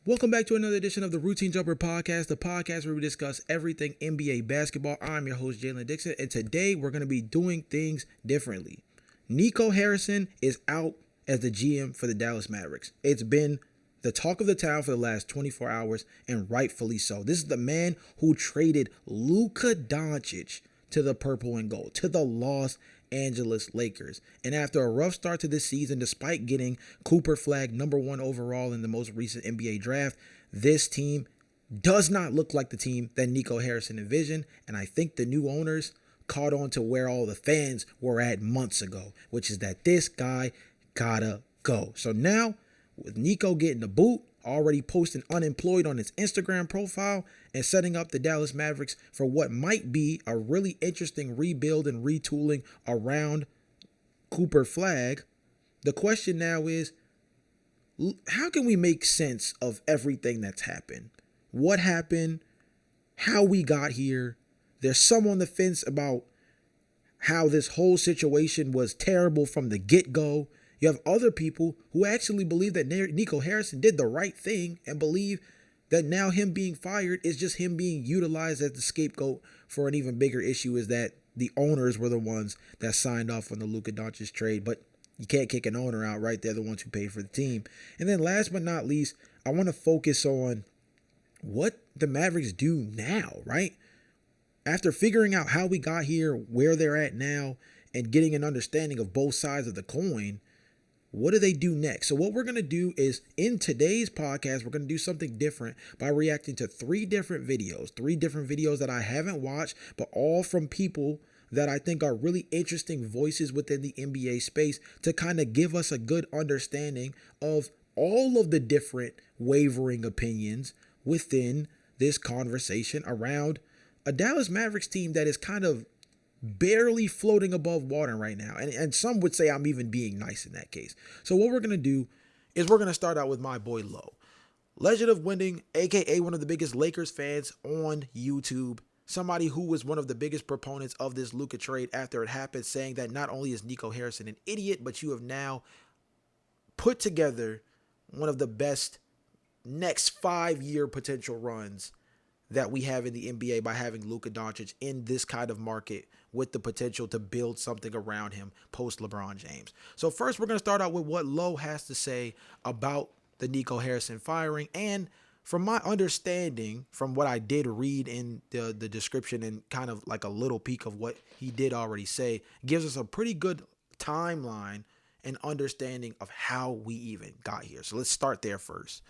Welcome back to another edition of the Routine Jumper Podcast, the podcast where we discuss everything NBA basketball. I'm your host, Jalon Dixon, and today we're going to be doing things differently. Nico Harrison is out as the GM for the Dallas Mavericks. It's been the talk of the town for the last 24 hours, and rightfully so. This is the man who traded Luka Dončić to the purple and gold, to the Los Angeles Lakers. And after a rough start to this season, despite getting Cooper flagged number 1 overall in the most recent NBA draft, this team does not look like the team that Nico Harrison envisioned. And I think the new owners caught on to where all the fans were at months ago, which is that this guy gotta go. So now, with Nico getting the boot, already posting unemployed on his Instagram profile, and setting up the Dallas Mavericks for what might be a really interesting rebuild and retooling around Cooper flag, the question now is, how can we make sense of everything that's happened? What happened? How we got here? There's some on the fence about how this whole situation was terrible from the get-go. You have other people who actually believe that Nico Harrison did the right thing and believe that now him being fired is just him being utilized as the scapegoat for an even bigger issue, is that the owners were the ones that signed off on the Luka Dončić trade. But you can't kick an owner out, right? They're the ones who paid for the team. And then last but not least, I want to focus on what the Mavericks do now, right? After figuring out how we got here, where they're at now, and getting an understanding of both sides of the coin, what do they do next? So what we're going to do is, in today's podcast, we're going to do something different by reacting to three different videos that I haven't watched, but all from people that I think are really interesting voices within the NBA space to kind of give us a good understanding of all of the different wavering opinions within this conversation around a Dallas Mavericks team that is kind of barely floating above water right now. And some would say I'm even being nice in that case. So what we're going to do is we're going to start out with my boy Lowe. Legend of Winning, a.k.a. one of the biggest Lakers fans on YouTube. Somebody who was one of the biggest proponents of this Luka trade after it happened, saying that not only is Nico Harrison an idiot, but you have now put together one of the best next 5-year potential runs that we have in the NBA by having Luka Dončić in this kind of market with the potential to build something around him post LeBron James. So first, we're going to start out with what Lowe has to say about the Nico Harrison firing. And from my understanding, from what I did read in the description and kind of like a little peek of what he did already say, gives us a pretty good timeline and understanding of how we even got here. So let's start there first.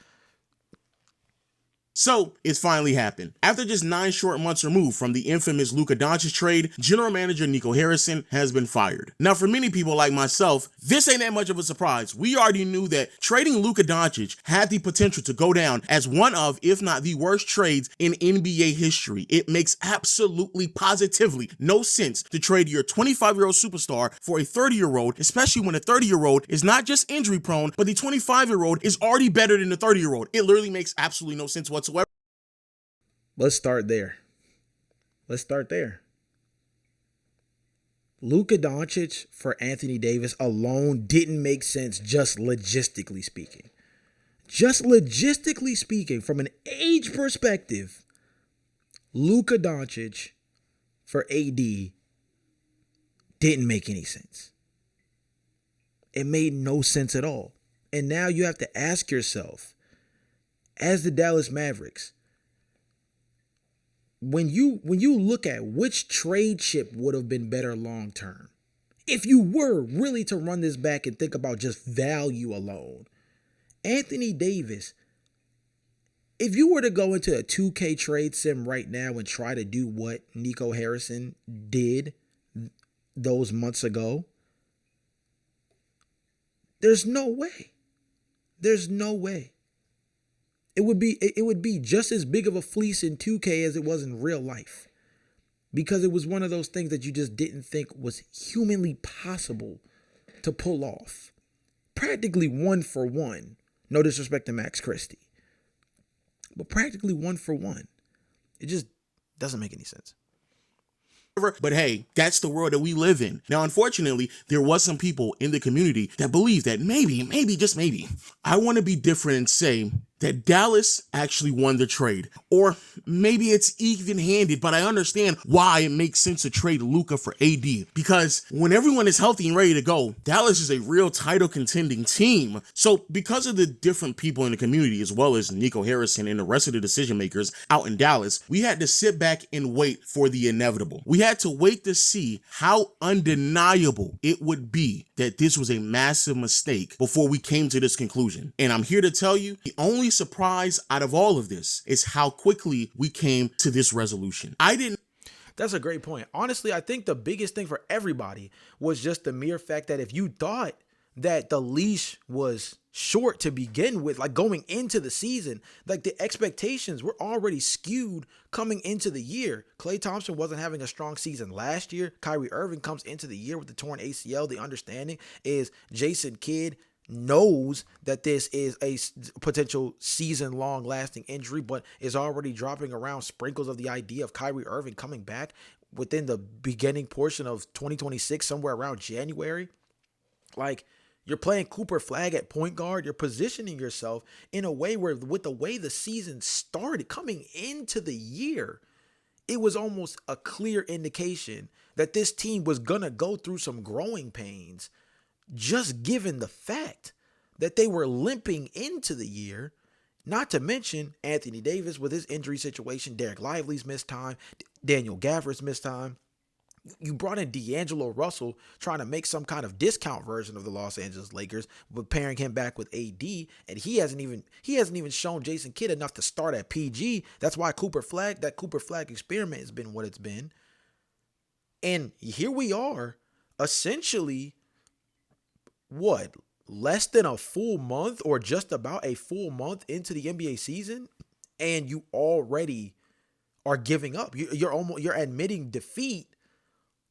So, it's finally happened. After just 9 short months removed from the infamous Luka Dončić trade, general manager Nico Harrison has been fired. Now, for many people like myself, this ain't that much of a surprise. We already knew that trading Luka Dončić had the potential to go down as one of, if not the worst trades in NBA history. It makes absolutely positively no sense to trade your 25-year-old superstar for a 30-year-old, especially when a 30-year-old is not just injury prone, but the 25-year-old is already better than the 30-year-old. It literally makes absolutely no sense whatsoever. Let's start there. Luka Dončić for Anthony Davis alone didn't make sense, just logistically speaking. From an age perspective, Luka Dončić for AD didn't make any sense. It made no sense at all. And now you have to ask yourself, as the Dallas Mavericks, when you look at which trade chip would have been better long term, if you were really to run this back and think about just value alone, Anthony Davis, if you were to go into a 2K trade sim right now and try to do what Nico Harrison did those months ago, there's no way. It would be just as big of a fleece in 2K as it was in real life, because it was one of those things that you just didn't think was humanly possible to pull off. Practically 1 for 1. No disrespect to Max Christie, but practically 1 for 1. It just doesn't make any sense. But hey, that's the world that we live in. Now, unfortunately, there was some people in the community that believe that maybe, just maybe, I want to be different and say that Dallas actually won the trade. Or maybe it's even-handed, but I understand why it makes sense to trade Luka for AD. Because when everyone is healthy and ready to go, Dallas is a real title contending team. So because of the different people in the community, as well as Nico Harrison and the rest of the decision makers out in Dallas, we had to sit back and wait for the inevitable. We had to wait to see how undeniable it would be that this was a massive mistake before we came to this conclusion. And I'm here to tell you, the only surprise out of all of this is how quickly we came to this resolution. That's a great point. Honestly, I think the biggest thing for everybody was just the mere fact that if you thought that the leash was short to begin with, like going into the season, like the expectations were already skewed coming into the year. Klay Thompson wasn't having a strong season last year. Kyrie Irving comes into the year with the torn ACL. The understanding is Jason Kidd knows that this is a potential season-long lasting injury, but is already dropping around sprinkles of the idea of Kyrie Irving coming back within the beginning portion of 2026, somewhere around January. Like, you're playing Cooper Flag at point guard. You're positioning yourself in a way where, with the way the season started coming into the year, it was almost a clear indication that this team was going to go through some growing pains, just given the fact that they were limping into the year. Not to mention Anthony Davis with his injury situation, Derek Lively's missed time, Daniel Gafford's missed time. You brought in D'Angelo Russell trying to make some kind of discount version of the Los Angeles Lakers, but pairing him back with AD, and he hasn't even shown Jason Kidd enough to start at PG. That's why Cooper Flag experiment has been what it's been. And here we are, essentially, less than a full month or just about a full month into the NBA season, and you already are giving up. You're admitting defeat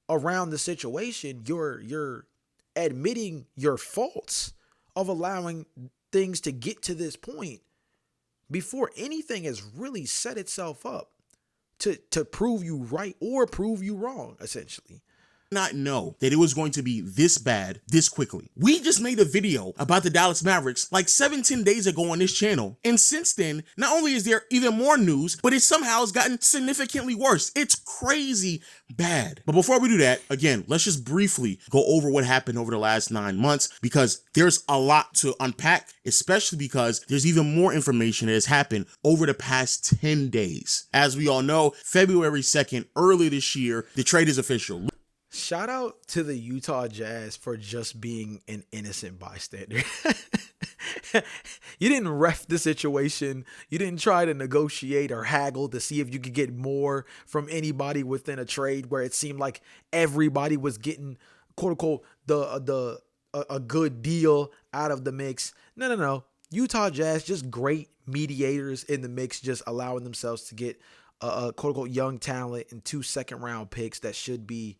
around the situation. You're admitting your faults of allowing things to get to this point before anything has really set itself up to prove you right or prove you wrong, essentially. Not know that it was going to be this bad this quickly. We just made a video about the Dallas Mavericks like 7-10 days ago on this channel, and since then, not only is there even more news, but it somehow has gotten significantly worse. It's crazy bad. But before we do that, again, let's just briefly go over what happened over the last 9 months, because there's a lot to unpack, especially because there's even more information that has happened over the past 10 days. As we all know, February 2nd, early this year, the trade is official. Shout out to the Utah Jazz for just being an innocent bystander. You didn't ref the situation. You didn't try to negotiate or haggle to see if you could get more from anybody within a trade where it seemed like everybody was getting, quote unquote, a good deal out of the mix. No. Utah Jazz, just great mediators in the mix, just allowing themselves to get a quote unquote young talent and 2 second-round picks that should be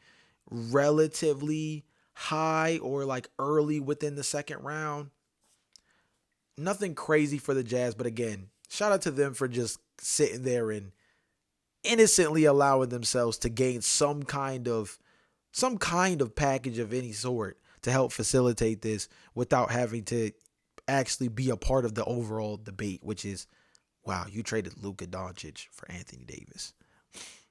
relatively high or like early within the second round. Nothing crazy for the Jazz, but again, shout out to them for just sitting there and innocently allowing themselves to gain some kind of package of any sort to help facilitate this without having to actually be a part of the overall debate, which is, wow, you traded Luka Dončić for Anthony Davis.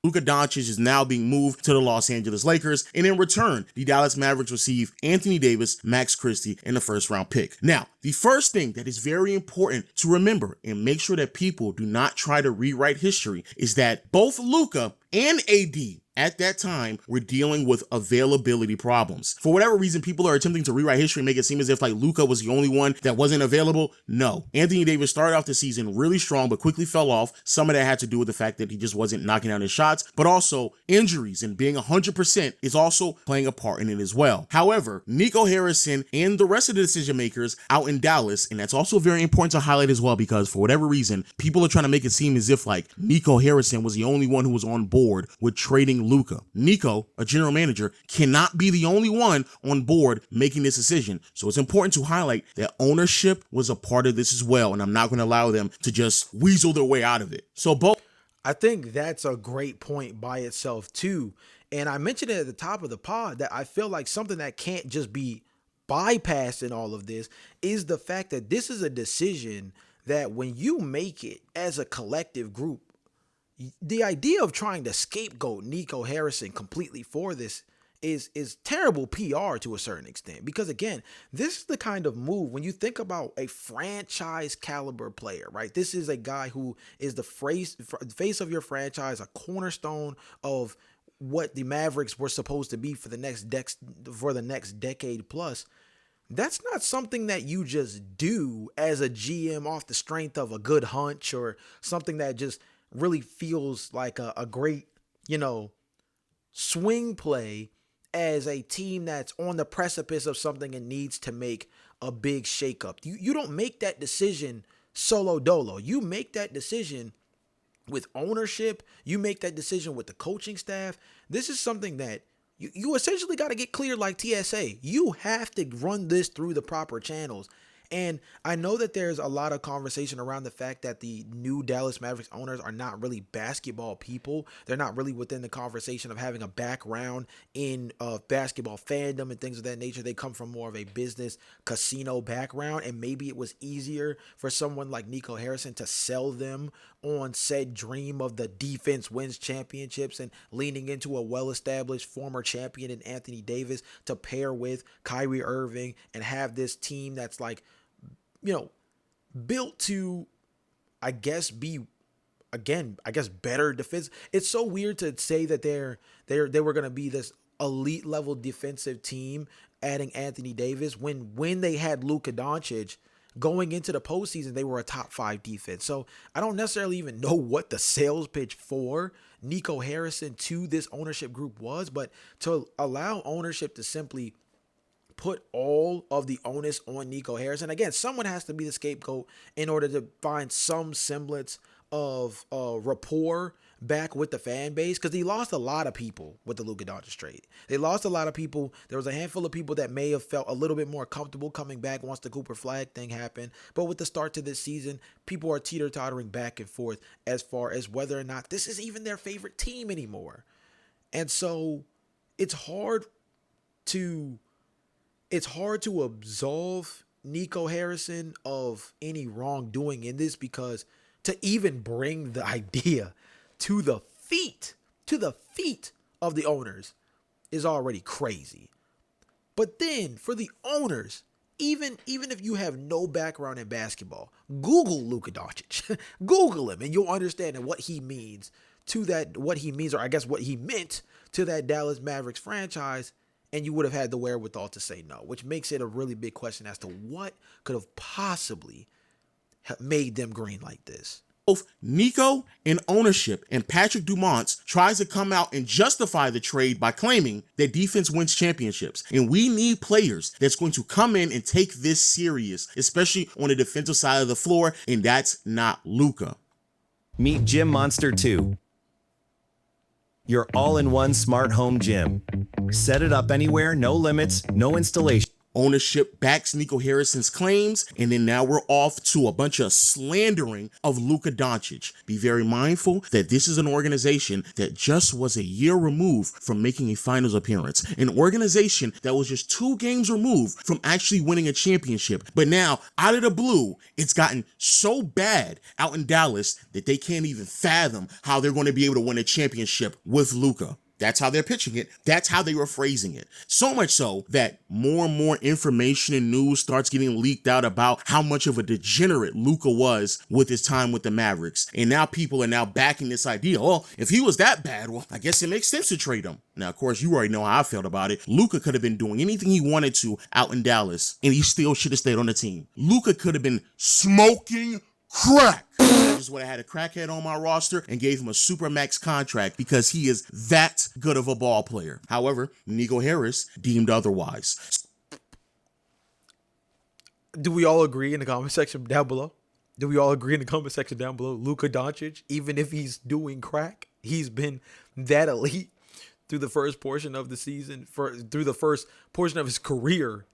Luka Dončić is now being moved to the Los Angeles Lakers, and in return, the Dallas Mavericks receive Anthony Davis, Max Christie, and a first-round pick. Now, the first thing that is very important to remember and make sure that people do not try to rewrite history is that both Luka and AD at that time were dealing with availability problems. For whatever reason, people are attempting to rewrite history and make it seem as if like Luka was the only one that wasn't available. No. Anthony Davis started off the season really strong, but quickly fell off. Some of that had to do with the fact that he just wasn't knocking down his shots, but also injuries and being 100% is also playing a part in it as well. However, Nico Harrison and the rest of the decision makers out in Dallas, and that's also very important to highlight as well, because for whatever reason, people are trying to make it seem as if like Nico Harrison was the only one who was on board with trading Luka. Nico, a general manager, cannot be the only one on board making this decision. So it's important to highlight that ownership was a part of this as well, and I'm not going to allow them to just weasel their way out of it. So I think that's a great point by itself too. And I mentioned it at the top of the pod that I feel like something that can't just be bypassed in all of this is the fact that this is a decision that when you make it as a collective group, the idea of trying to scapegoat Nico Harrison completely for this is terrible PR to a certain extent. Because again, this is the kind of move when you think about a franchise caliber player, right? This is a guy who is the face of your franchise, a cornerstone of what the Mavericks were supposed to be for the next decade plus. That's not something that you just do as a GM off the strength of a good hunch or something that just really feels like a great, swing play as a team that's on the precipice of something and needs to make a big shakeup. You don't make that decision solo dolo. You make that decision with ownership. You make that decision with the coaching staff. This is something that you essentially got to get cleared like TSA. You have to run this through the proper channels. And I know that there's a lot of conversation around the fact that the new Dallas Mavericks owners are not really basketball people. They're not really within the conversation of having a background in basketball fandom and things of that nature. They come from more of a business casino background, and maybe it was easier for someone like Nico Harrison to sell them on said dream of the defense wins championships and leaning into a well-established former champion in Anthony Davis to pair with Kyrie Irving and have this team that's like, built to, better defense. It's so weird to say that they were going to be this elite level defensive team adding Anthony Davis when they had Luka Dončić going into the postseason, they were a top 5 defense. So I don't necessarily even know what the sales pitch for Nico Harrison to this ownership group was, but to allow ownership to simply put all of the onus on Nico Harrison. Again, someone has to be the scapegoat in order to find some semblance of rapport back with the fan base, because he lost a lot of people with the Luka Dončić trade. They lost a lot of people. There was a handful of people that may have felt a little bit more comfortable coming back once the Cooper Flag thing happened. But with the start to this season, people are teeter-tottering back and forth as far as whether or not this is even their favorite team anymore. And so it's hard to absolve Nico Harrison of any wrongdoing in this, because to even bring the idea to the feet of the owners is already crazy. But then for the owners, even if you have no background in basketball, Google Luka Dončić. Google him and you'll understand what he means to that, what he means, or I guess what he meant to that Dallas Mavericks franchise. And you would have had the wherewithal to say no, which makes it a really big question as to what could have possibly made them green like this. Both Nico and ownership and Patrick Dumont tries to come out and justify the trade by claiming that defense wins championships. And we need players that's going to come in and take this serious, especially on the defensive side of the floor, and that's not Luka. Meet Gym Monster 2. Your all-in-one smart home gym. Set it up anywhere, no limits, no installation. Ownership backs Nico Harrison's claims, and then now we're off to a bunch of slandering of Luka Dončić. Be very mindful that this is an organization that just was a year removed from making a finals appearance, an organization that was just 2 games removed from actually winning a championship. But now, out of the blue, it's gotten so bad out in Dallas that they can't even fathom how they're going to be able to win a championship with Luka. That's how they're pitching it. That's how they were phrasing it. So much so that more and more information and news starts getting leaked out about how much of a degenerate Luka was with his time with the Mavericks. And now people are now backing this idea. Oh, if he was that bad, well, I guess it makes sense to trade him. Now, of course, you already know how I felt about it. Luka could have been doing anything he wanted to out in Dallas, and he still should have stayed on the team. Luka could have been smoking crack. I just would have had a crackhead on my roster and gave him a supermax contract because he is that good of a ball player. However, Nico Harris deemed otherwise. Do we all agree in the comment section down below? Luka Dončić, even if he's doing crack, he's been that elite through the first portion of the season, through the first portion of his career,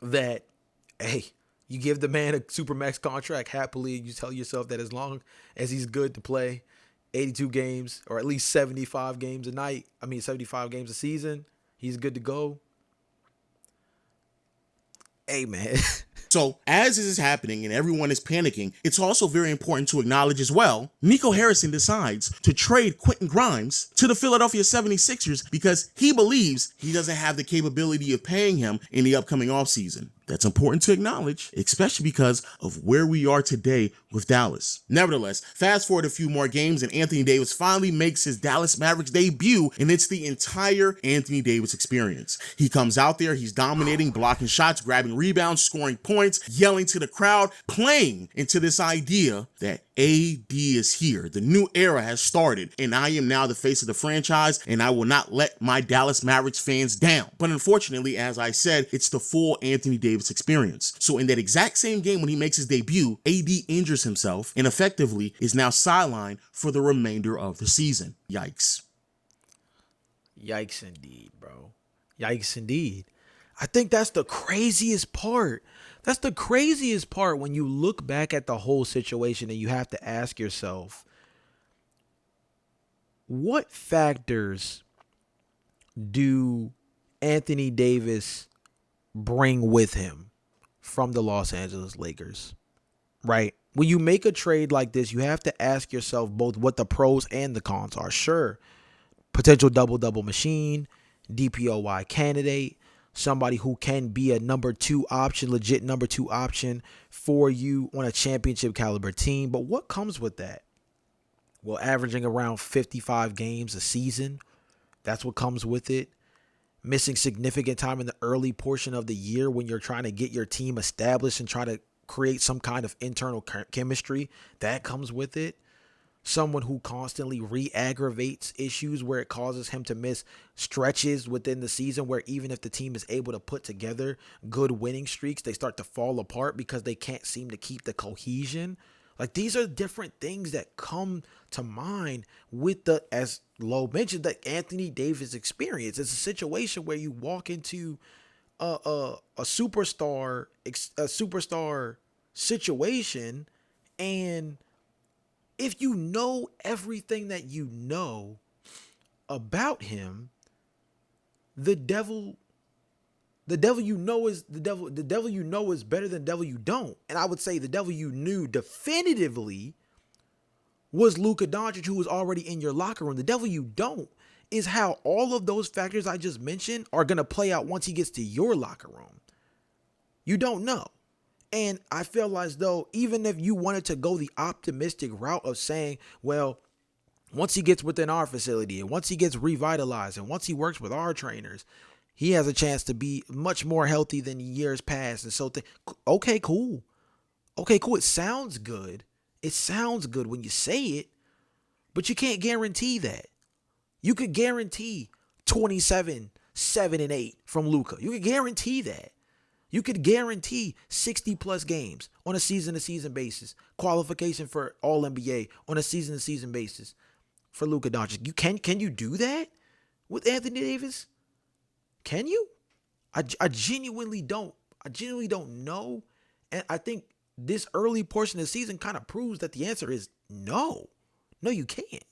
that, hey, you give the man a supermax contract happily. You tell yourself that as long as he's good to play 82 games or at least 75 games a season, he's good to go. Hey, man, So as this is happening and everyone is panicking, it's also very important to acknowledge as well, Nico Harrison decides to trade Quentin Grimes to the Philadelphia 76ers because he believes he doesn't have the capability of paying him in the upcoming offseason. That's important to acknowledge, especially because of where we are today with Dallas. Nevertheless, fast forward a few more games and Anthony Davis finally makes his Dallas Mavericks debut, and it's the entire Anthony Davis experience. He comes out there, he's dominating, blocking shots, grabbing rebounds, scoring points, yelling to the crowd, playing into this idea that AD is here. The new era has started, and I am now the face of the franchise, and I will not let my Dallas Mavericks fans down. But unfortunately, as I said, it's the full Anthony Davis experience. So in that exact same game when he makes his debut, AD injures himself and effectively is now sidelined for the remainder of the season. Yikes. Yikes indeed, bro. Yikes indeed. I think that's the craziest part. That's the craziest part when you look back at the whole situation and you have to ask yourself, what factors do Anthony Davis bring with him from the Los Angeles Lakers, right? When you make a trade like this, you have to ask yourself both what the pros and the cons are. Sure, potential double-double machine, DPOY candidate, somebody who can be a number 2 option, legit number 2 option for you on a championship caliber team. But what comes with that? Well, averaging around 55 games a season, that's what comes with it. Missing significant time in the early portion of the year when you're trying to get your team established and try to create some kind of internal chemistry, that comes with it. Someone who constantly re-aggravates issues where it causes him to miss stretches within the season where even if the team is able to put together good winning streaks, they start to fall apart because they can't seem to keep the cohesion. Like, these are different things that come to mind with the, as Lowe mentioned, the Anthony Davis experience. It's a situation where you walk into a superstar situation, and if you know everything that you know about him, the devil you know is the devil you know is better than the devil you don't. And I would say the devil you knew definitively was Luka Dončić, who was already in your locker room. The devil you don't is how all of those factors I just mentioned are going to play out once he gets to your locker room. You don't know. And I feel as though even if you wanted to go the optimistic route of saying, well, once he gets within our facility and once he gets revitalized and once he works with our trainers, he has a chance to be much more healthy than years past. And so, okay, cool. Okay, cool. It sounds good. It sounds good when you say it, but you can't guarantee that. You could guarantee 27, 7, and 8 from Luka. You could guarantee that. You could guarantee 60-plus games on a season-to-season basis. Qualification for All-NBA on a season-to-season basis for Luka Dončić. Can you do that with Anthony Davis? Can you? I genuinely don't. I genuinely don't know. And I think this early portion of the season kind of proves that the answer is no. No, you can't.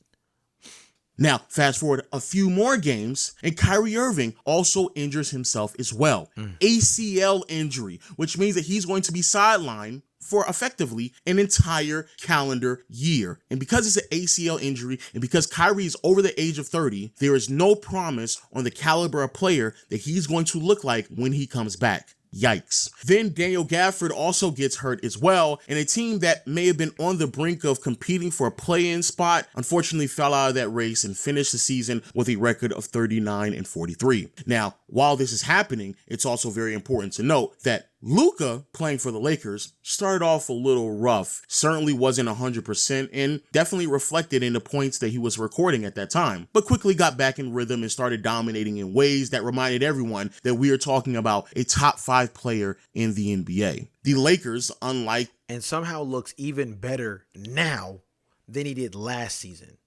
Now, fast forward a few more games, and Kyrie Irving also injures himself as well. ACL injury, which means that he's going to be sidelined for effectively an entire calendar year. And because it's an ACL injury, and because Kyrie is over the age of 30, there is no promise on the caliber of player that he's going to look like when he comes back. Yikes. Then Daniel Gafford also gets hurt as well, and a team that may have been on the brink of competing for a play-in spot unfortunately fell out of that race and finished the season with a record of 39-43. Now, while this is happening, it's also very important to note that Luka, playing for the Lakers, started off a little rough, certainly wasn't 100%, and definitely reflected in the points that he was recording at that time, but quickly got back in rhythm and started dominating in ways that reminded everyone that we are talking about a top 5 player in the NBA. The Lakers, unlike... and somehow looks even better now than he did last season.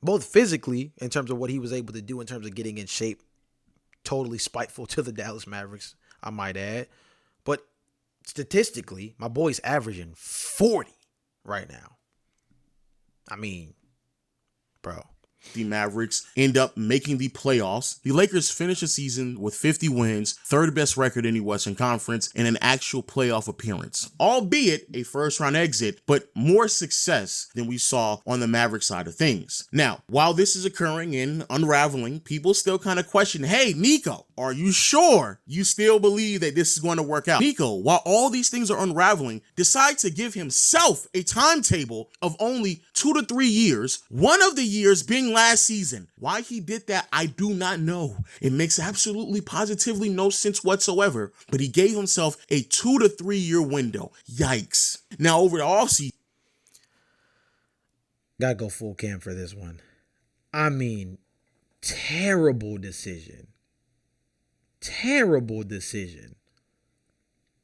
Both physically, in terms of what he was able to do in terms of getting in shape, totally spiteful to the Dallas Mavericks, I might add. But statistically, my boy's averaging 40 right now. I mean, bro. The Mavericks end up making the playoffs. The Lakers finish the season with 50 wins, third best record in the Western Conference, and an actual playoff appearance. Albeit a first-round exit, but more success than we saw on the Mavericks side of things. Now, while this is occurring and unraveling, people still kind of question, hey, Nico, are you sure you still believe that this is going to work out? Nico, while all these things are unraveling, decides to give himself a timetable of only 2 to 3 years, one of the years being last season. Why he did that, I do not know. It makes absolutely positively no sense whatsoever, but he gave himself a 2 to 3 year window. Yikes. Now over the offseason, gotta go full cam for this one. I mean, terrible decision. Terrible decision.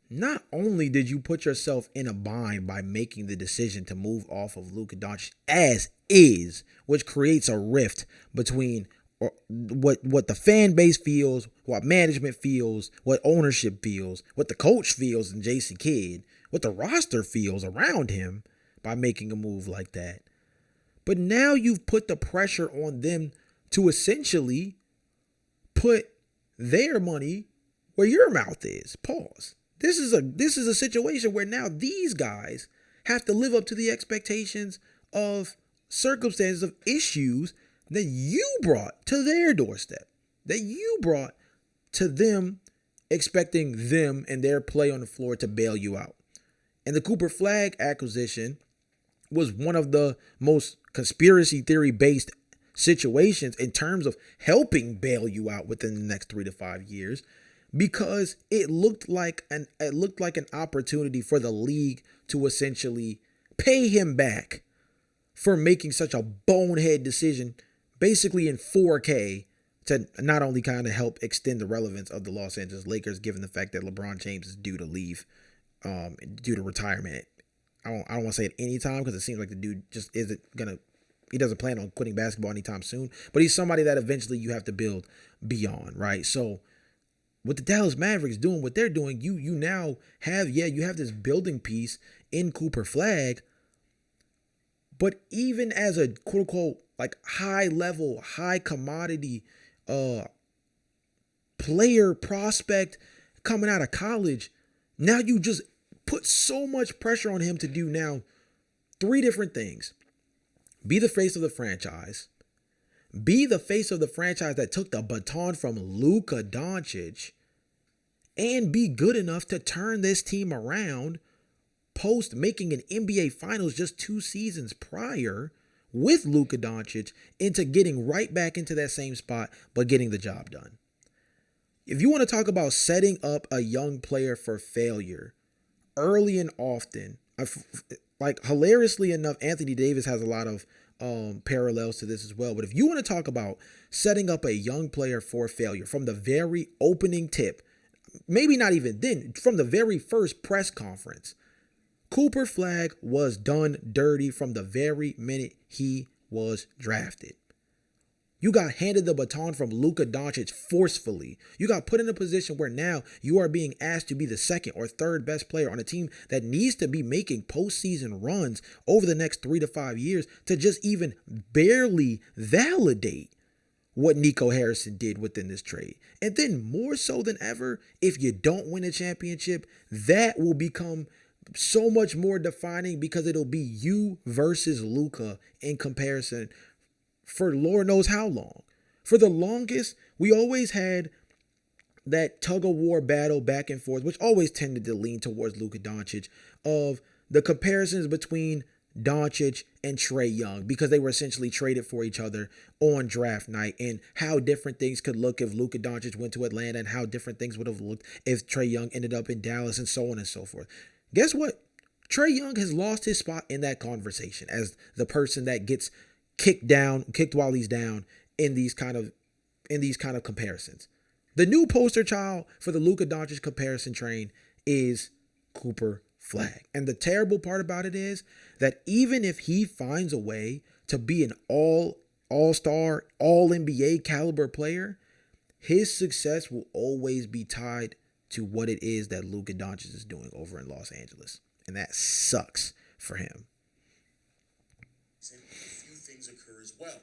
Not only did you put yourself in a bind by making the decision to move off of Luka Dončić as is, which creates a rift between what the fan base feels, what management feels, what ownership feels, what the coach feels in Jason Kidd, what the roster feels around him by making a move like that. But now you've put the pressure on them to essentially put their money where your mouth is. Pause. This is a situation where now these guys have to live up to the expectations of circumstances, of issues that you brought to their doorstep, that you brought to them, expecting them and their play on the floor to bail you out. And the Cooper Flag acquisition was one of the most conspiracy theory based situations in terms of helping bail you out within the next 3 to 5 years, because it looked like an opportunity for the league to essentially pay him back for making such a bonehead decision, basically in 4K, to not only kind of help extend the relevance of the Los Angeles Lakers, given the fact that LeBron James is due to leave, due to retirement. I don't want to say at any time, because it seems like the dude just he doesn't plan on quitting basketball anytime soon, but he's somebody that eventually you have to build beyond, right? So with the Dallas Mavericks doing what they're doing, you now have, you have this building piece in Cooper Flag, but even as a quote unquote like high level, high commodity player prospect coming out of college, now you just put so much pressure on him to do now 3 different things. Be the face of the franchise. Be the face of the franchise that took the baton from Luka Dončić, and be good enough to turn this team around post making an NBA Finals just 2 seasons prior with Luka Dončić into getting right back into that same spot, but getting the job done. If you want to talk about setting up a young player for failure early and often, like hilariously enough, Anthony Davis has a lot of parallels to this as well. But if you want to talk about setting up a young player for failure from the very opening tip, maybe not even then, from the very first press conference, Cooper Flag was done dirty from the very minute he was drafted. You got handed the baton from Luka Dončić forcefully. You got put in a position where now you are being asked to be the second or third best player on a team that needs to be making postseason runs over the next 3 to 5 years to just even barely validate what Nico Harrison did within this trade. And then more so than ever, if you don't win a championship, that will become so much more defining, because it'll be you versus Luka in comparison for Lord knows how long. For the longest, we always had that tug-of-war battle back and forth, which always tended to lean towards Luka Dončić, of the comparisons between Dončić and Trae Young, because they were essentially traded for each other on draft night, and how different things could look if Luka Dončić went to Atlanta, and how different things would have looked if Trae Young ended up in Dallas, and so on and so forth. Guess what? Trae Young has lost his spot in that conversation as the person that gets kicked while he's down in these kind of comparisons. The new poster child for the Luka Dončić comparison train is Cooper Flag. And the terrible part about it is that even if he finds a way to be an all-star, all-NBA caliber player, his success will always be tied to what it is that Luka Dončić is doing over in Los Angeles. And that sucks for him. A few things occur as well.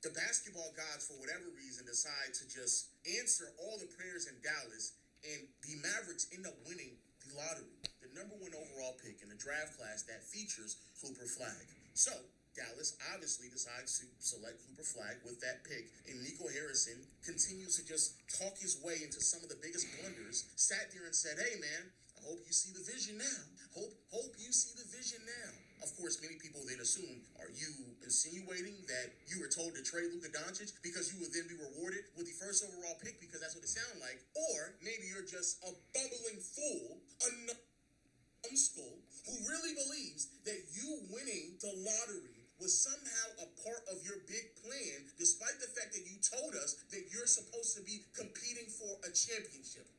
The basketball gods, for whatever reason, decide to just answer all the prayers in Dallas, and the Mavericks end up winning the lottery, the number 1 overall pick in the draft class that features Cooper Flag. So Dallas obviously decides to select Cooper Flag with that pick, and Nico Harrison continues to just talk his way into some of the biggest blunders, sat there and said, hey man, I hope you see the vision now. Hope you see the vision now. Of course, many people then assume, are you insinuating that you were told to trade Luka Dončić because you would then be rewarded with the first overall pick because that's what it sounded like? Or maybe you're just a bumbling fool, a numbskull who really believes that you winning the lottery was somehow a part of your big plan, despite the fact that you told us that you're supposed to be competing for a championship.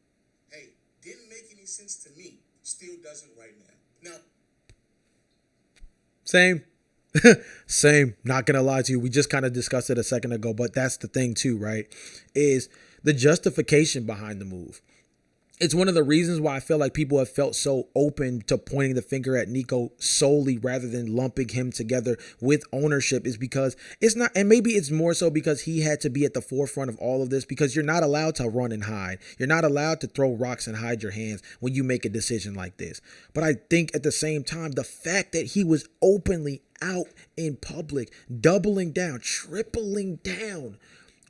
Hey, didn't make any sense to me. Still doesn't right now. Now, Same. Not gonna lie to you. We just kind of discussed it a second ago, but that's the thing too, right? Is the justification behind the move. It's one of the reasons why I feel like people have felt so open to pointing the finger at Nico solely rather than lumping him together with ownership, is because it's not, and maybe it's more so because he had to be at the forefront of all of this, because you're not allowed to run and hide. You're not allowed to throw rocks and hide your hands when you make a decision like this. But I think at the same time, the fact that he was openly out in public, doubling down, tripling down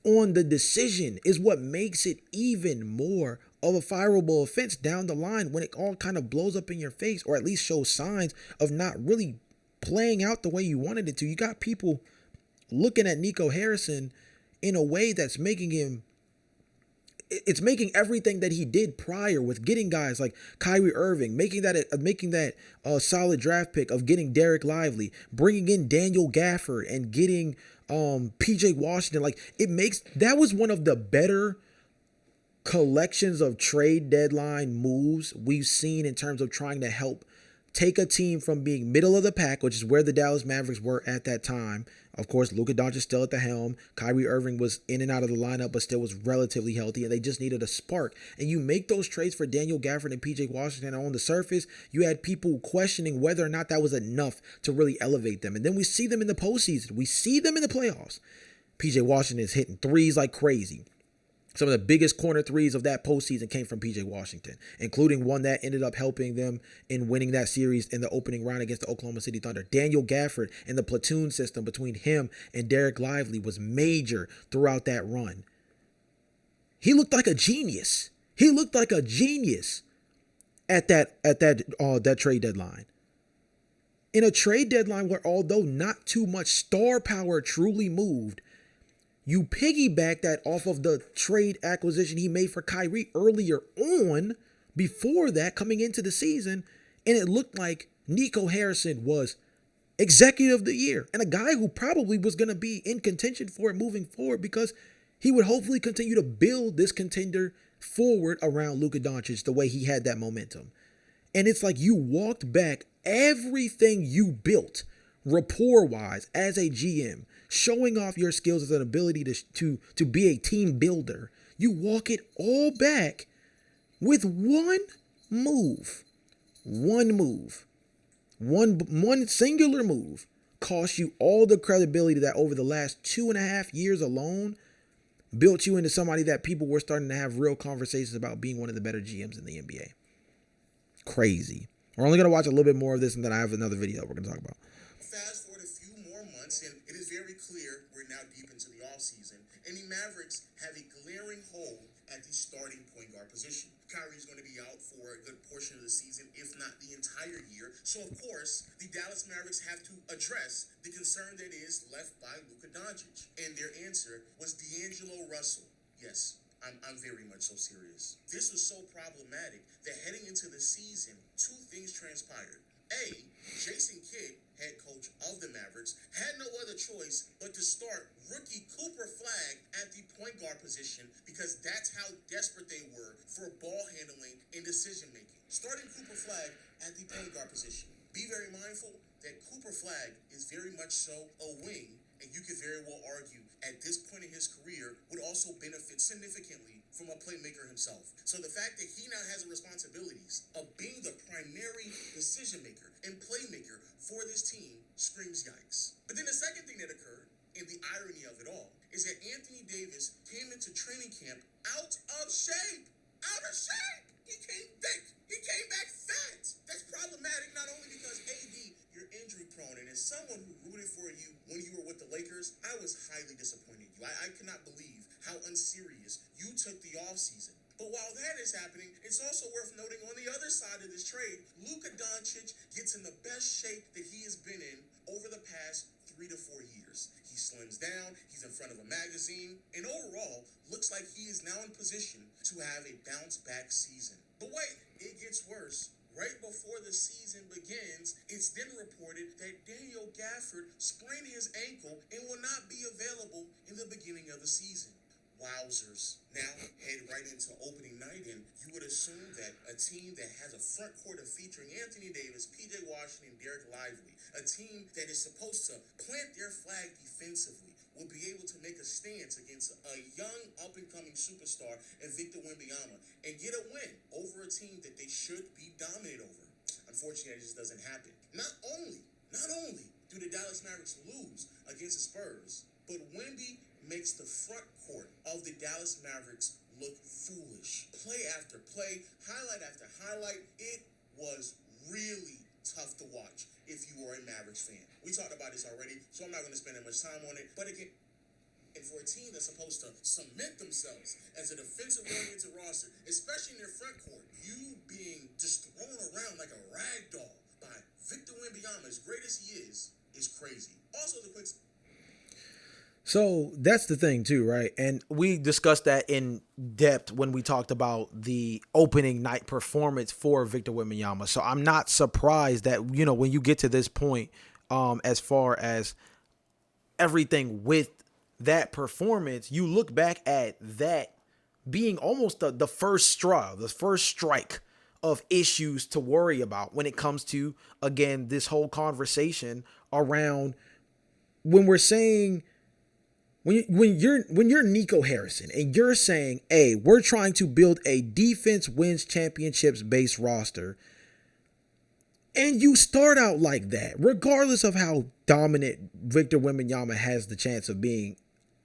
on the decision is what makes it even more of a fireable offense down the line when it all kind of blows up in your face, or at least shows signs of not really playing out the way you wanted it to. You got people looking at Nico Harrison in a way that's making him, it's making everything that he did prior with getting guys like Kyrie Irving, making that solid draft pick of getting Derek Lively, bringing in Daniel Gafford and getting PJ Washington. Like, it makes, that was one of the better collections of trade deadline moves we've seen in terms of trying to help take a team from being middle of the pack, which is where the Dallas Mavericks were at that time. Of course, Luka Dončić still at the helm. Kyrie Irving was in and out of the lineup, but still was relatively healthy, and they just needed a spark. And you make those trades for Daniel Gafford and PJ Washington, and on the surface, you had people questioning whether or not that was enough to really elevate them. And then we see them in the postseason. We see them in the playoffs. PJ Washington is hitting threes like crazy. Some of the biggest corner threes of that postseason came from PJ Washington, including one that ended up helping them in winning that series in the opening round against the Oklahoma City Thunder. Daniel Gafford and the platoon system between him and Derek Lively was major throughout that run. He looked like a genius. He looked like a genius at that trade deadline. In a trade deadline where, although not too much star power truly moved, you piggyback that off of the trade acquisition he made for Kyrie earlier on, before that, coming into the season, and it looked like Nico Harrison was executive of the year and a guy who probably was going to be in contention for it moving forward, because he would hopefully continue to build this contender forward around Luka Dončić the way he had that momentum. And it's like you walked back everything you built rapport-wise as a GM, showing off your skills as an ability to be a team builder. You walk it all back with one move. One singular move cost you all the credibility that over the last 2.5 years alone built you into somebody that people were starting to have real conversations about being one of the better GMs in the NBA. Crazy. We're only going to watch a little bit more of this, and then I have another video that we're going to talk about. Fast forward a few more months, and it is very clear we're now deep into the offseason, and the Mavericks have a glaring hole at the starting point guard position. Kyrie's going to be out for a good portion of the season, if not the entire year. So, of course, the Dallas Mavericks have to address the concern that is left by Luka Dončić. And their answer was D'Angelo Russell. Yes, I'm very much so serious. This was so problematic that heading into the season, two things transpired. A, Jason Kidd, head coach of the Mavericks, had no other choice but to start rookie Cooper Flag at the point guard position, because that's how desperate they were for ball handling and decision making. Starting Cooper Flag at the point guard position. Be very mindful that Cooper Flag is very much so a wing, and you could very well argue at this point in his career would also benefit significantly from a playmaker himself. So the fact that he now has the responsibilities of being the primary decision maker and playmaker for this team screams yikes. But then the second thing that occurred, and the irony training camp out of shape. Out of shape! He came back fat. That's problematic not only because AD, you're injury prone, and as someone who rooted for you when you were with the Lakers, I was highly disappointed in you. I cannot believe how unserious you took the offseason. But while that is happening, it's also worth noting on the other side of this trade, Luka Dončić gets in the best shape that he has been in over the past 3 to 4 years. He slims down, he's in front of a magazine, and overall, looks like he is now in position to have a bounce-back season. But wait, it gets worse. Right before the season begins, it's then reported that Daniel Gafford sprained his ankle and will not be available in the beginning of the season. Wowzers. Now, head right into opening night, and you would assume that a team that has a front court of featuring Anthony Davis, PJ Washington, Derek Lively, a team that is supposed to plant their flag defensively, will be able to make a stance against a young up-and-coming superstar in Victor Wembanyama and get a win over a team that they should be dominant over. Unfortunately, it just doesn't happen. Not only do the Dallas Mavericks lose against the Spurs, but Wemby makes the front court of the Dallas Mavericks look foolish. Play after play, highlight after highlight, it was really tough to watch if you were a Mavericks fan. We talked about this already, so I'm not going to spend that much time on it. But again, and for a team that's supposed to cement themselves as a defensive-oriented roster, especially in their front court, you being just thrown around like a rag doll by Victor Wembanyama, as great as he is crazy. Also, the quick... So that's the thing too, right? And we discussed that in depth when we talked about the opening night performance for Victor Wembanyama. So I'm not surprised that, when you get to this point, as far as everything with that performance, you look back at that being almost the first straw, the first strike of issues to worry about when it comes to, again, this whole conversation around when we're saying, when you're Nico Harrison and you're saying, hey, we're trying to build a defense wins championships based roster, and you start out like that, regardless of how dominant Victor Wembanyama has the chance of being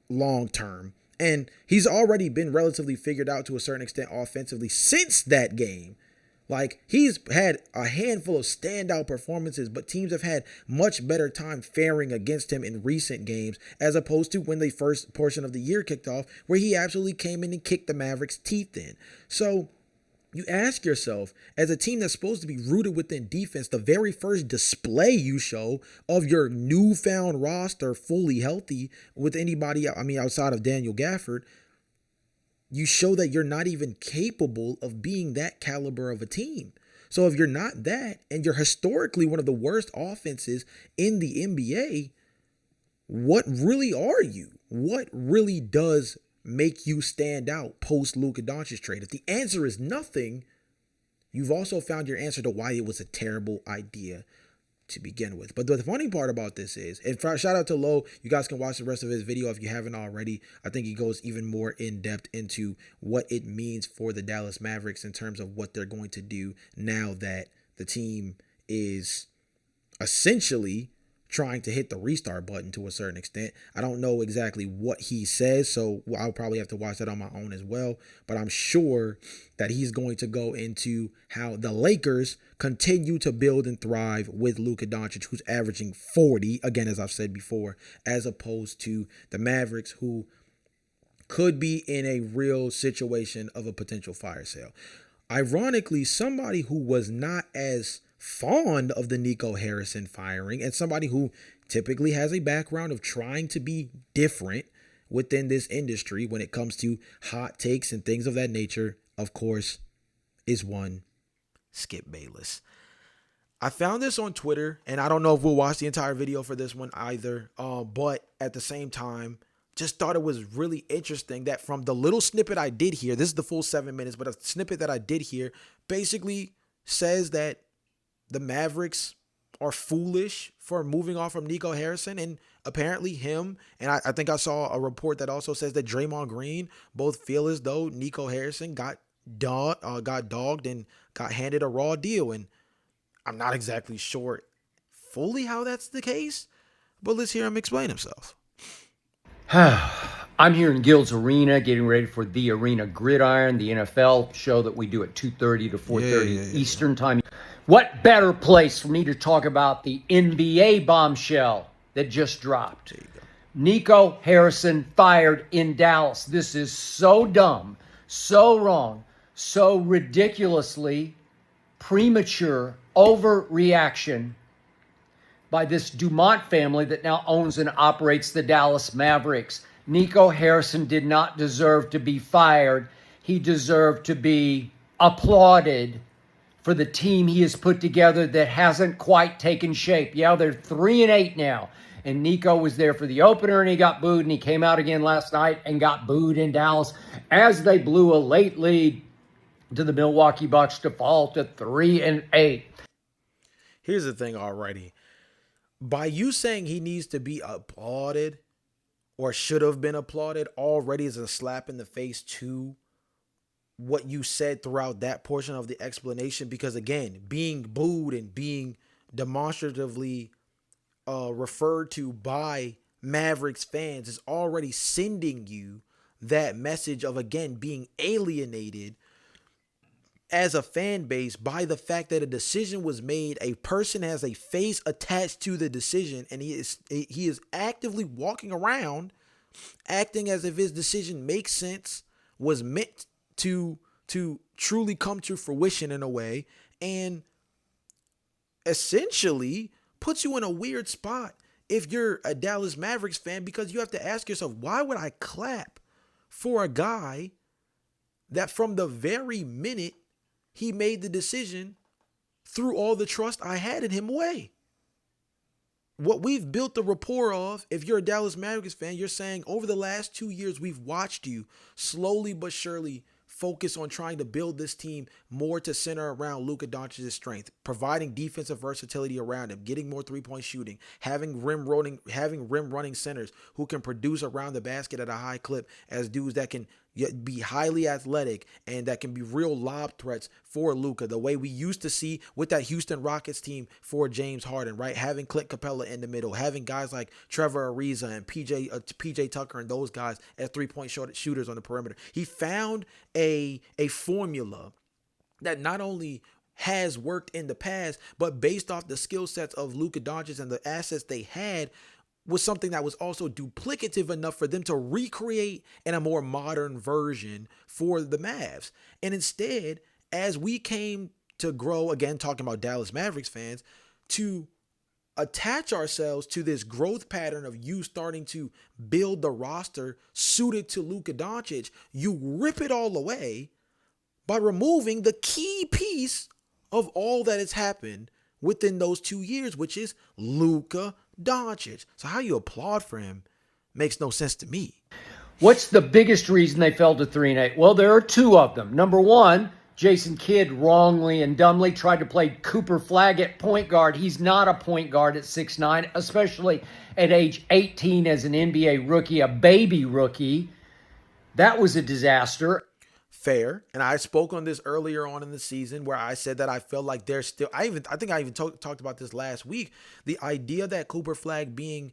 long term, and he's already been relatively figured out to a certain extent offensively since that game. Like, he's had a handful of standout performances, but teams have had much better time faring against him in recent games, as opposed to when the first portion of the year kicked off, where he absolutely came in and kicked the Mavericks' teeth in. So you ask yourself, as a team that's supposed to be rooted within defense, the very first display you show of your newfound roster fully healthy with anybody, outside of Daniel Gafford, you show that you're not even capable of being that caliber of a team. So if you're not that, and you're historically one of the worst offenses in the NBA, what really are you? What really does make you stand out post Luka Dončić trade? If the answer is nothing, you've also found your answer to why it was a terrible idea to begin with. But the funny part about this is, and shout out to Lowe, you guys can watch the rest of his video if you haven't already. I think he goes even more in depth into what it means for the Dallas Mavericks in terms of what they're going to do now that the team is essentially trying to hit the restart button to a certain extent. I don't know exactly what he says, so I'll probably have to watch that on my own as well. But I'm sure that he's going to go into how the Lakers continue to build and thrive with Luka Dončić, who's averaging 40, again, as I've said before, as opposed to the Mavericks, who could be in a real situation of a potential fire sale. Ironically, somebody who was not as fond of the Nico Harrison firing, and somebody who typically has a background of trying to be different within this industry when it comes to hot takes and things of that nature, of course, is one Skip Bayless. I found this on Twitter, and I don't know if we'll watch the entire video for this one either, but at the same time, just thought it was really interesting that from the little snippet I did hear, this is the full 7 minutes, but a snippet that I did hear basically says that the Mavericks are foolish for moving on from Nico Harrison, and apparently him, and I think I saw a report that also says that Draymond Green both feel as though Nico Harrison got dogged and got handed a raw deal, and I'm not exactly sure fully how that's the case, but let's hear him explain himself. I'm here in Gil's Arena getting ready for the Arena Gridiron, the NFL show that we do at 2:30 to 4:30 Eastern time. What better place for me to talk about the NBA bombshell that just dropped? Nico Harrison fired in Dallas. This is so dumb, so wrong, so ridiculously premature overreaction by this Dumont family that now owns and operates the Dallas Mavericks. Nico Harrison did not deserve to be fired. He deserved to be applauded for the team he has put together that hasn't quite taken shape. Yeah, they're 3-8 now. And Nico was there for the opener and he got booed, and he came out again last night and got booed in Dallas as they blew a late lead to the Milwaukee Bucks to fall to 3-8. Here's the thing already. By you saying he needs to be applauded or should have been applauded already is a slap in the face to what you said throughout that portion of the explanation. Because again, being booed and being demonstratively referred to by Mavericks fans is already sending you that message of, again, being alienated as a fan base by the fact that a decision was made. A person has a face attached to the decision, and he is actively walking around acting as if his decision makes sense, was meant to truly come to fruition in a way, and essentially puts you in a weird spot if you're a Dallas Mavericks fan, because you have to ask yourself, why would I clap for a guy that from the very minute he made the decision threw all the trust I had in him away? What we've built the rapport of, if you're a Dallas Mavericks fan, you're saying over the last 2 years, we've watched you slowly but surely focus on trying to build this team more to center around Luka Dončić's strength, providing defensive versatility around him, getting more three-point shooting, having rim running centers who can produce around the basket at a high clip as dudes that can be highly athletic and that can be real lob threats for Luka, the way we used to see with that Houston Rockets team for James Harden, right? Having Clint Capella in the middle, having guys like Trevor Ariza and PJ Tucker and those guys as three-point shooters on the perimeter. He found a formula that not only has worked in the past, but based off the skill sets of Luka Dončić and the assets they had, was something that was also duplicative enough for them to recreate in a more modern version for the Mavs. And instead, as we came to grow, again, talking about Dallas Mavericks fans, to attach ourselves to this growth pattern of you starting to build the roster suited to Luka Dončić, you rip it all away by removing the key piece of all that has happened within those 2 years, which is Luka Dončić. So how you applaud for him makes no sense to me. What's the biggest reason they fell to 3-8? Well, there are two of them. Number one, Jason Kidd wrongly and dumbly tried to play Cooper Flagg at point guard. He's not a point guard at 6'9", especially at age 18 as an NBA rookie, a baby rookie. That was a disaster. Fair. And I spoke on this earlier on in the season where I said that I felt like there's still, I think I even talked about this last week. The idea that Cooper Flagg being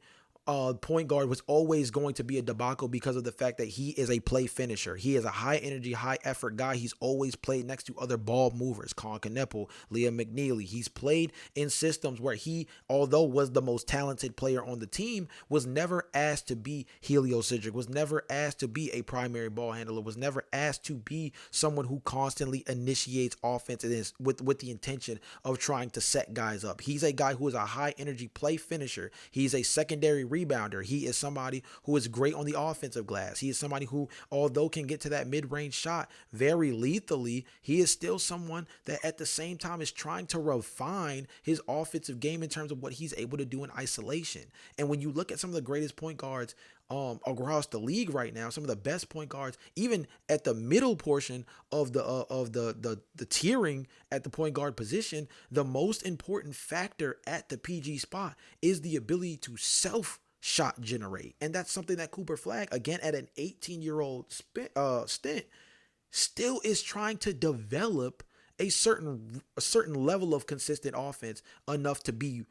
point guard was always going to be a debacle because of the fact that he is a play finisher. He is a high energy, high effort guy. He's always played next to other ball movers, Colin Kneppel, Liam McNeely. He's played in systems where he, although was the most talented player on the team, was never asked to be heliocentric, was never asked to be a primary ball handler, was never asked to be someone who constantly initiates offense and is with the intention of trying to set guys up. He's a guy who is a high energy play finisher. He's a secondary rebounder. He is somebody who is great on the offensive glass. He is somebody who, although can get to that mid-range shot very lethally, he is still someone that at the same time is trying to refine his offensive game in terms of what he's able to do in isolation. And when you look at some of the greatest point guards across the league right now, some of the best point guards, even at the middle portion of the tiering at the point guard position, the most important factor at the PG spot is the ability to shot generate. And that's something that Cooper Flagg, again at an 18-year-old stint, still is trying to develop a certain level of consistent offense enough to be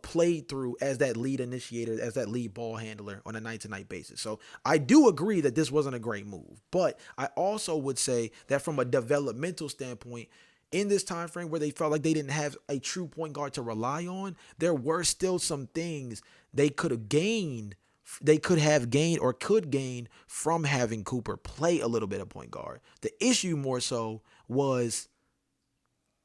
played through as that lead initiator, as that lead ball handler on a night-to-night basis. So I do agree that this wasn't a great move, but I also would say that from a developmental standpoint, in this time frame where they felt like they didn't have a true point guard to rely on, there were still some things they could have gained or could gain from having Cooper play a little bit of point guard. The issue more so was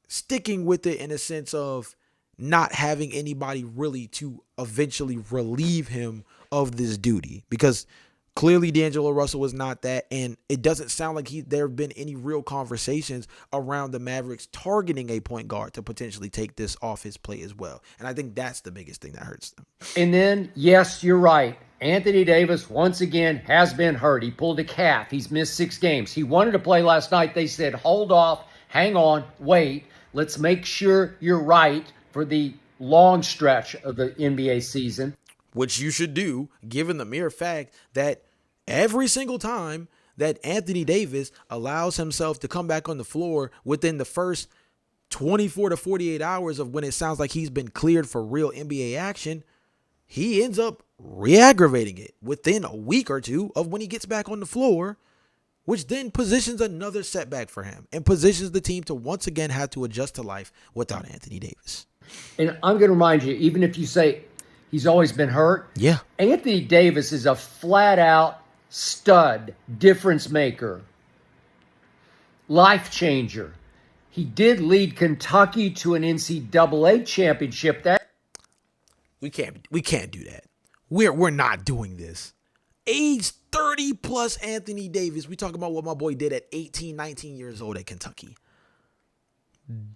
sticking with it in a sense of not having anybody really to eventually relieve him of this duty, because clearly D'Angelo Russell was not that, and it doesn't sound like there have been any real conversations around the Mavericks targeting a point guard to potentially take this off his plate as well. And I think that's the biggest thing that hurts them. And then, yes, you're right. Anthony Davis, once again, has been hurt. He pulled a calf. He's missed 6 games. He wanted to play last night. They said, hold off, hang on, wait. Let's make sure you're right for the long stretch of the NBA season. Which you should do, given the mere fact that every single time that Anthony Davis allows himself to come back on the floor within the first 24 to 48 hours of when it sounds like he's been cleared for real NBA action, he ends up re-aggravating it within a week or two of when he gets back on the floor, which then positions another setback for him and positions the team to once again have to adjust to life without Anthony Davis. And I'm going to remind you, even if you say he's always been hurt, yeah, Anthony Davis is a flat-out stud, difference maker, life changer. He did lead Kentucky to an NCAA championship. That we can't do that. We're not doing this. Age 30 plus Anthony Davis. We talk about what my boy did at 18, 19 years old at Kentucky.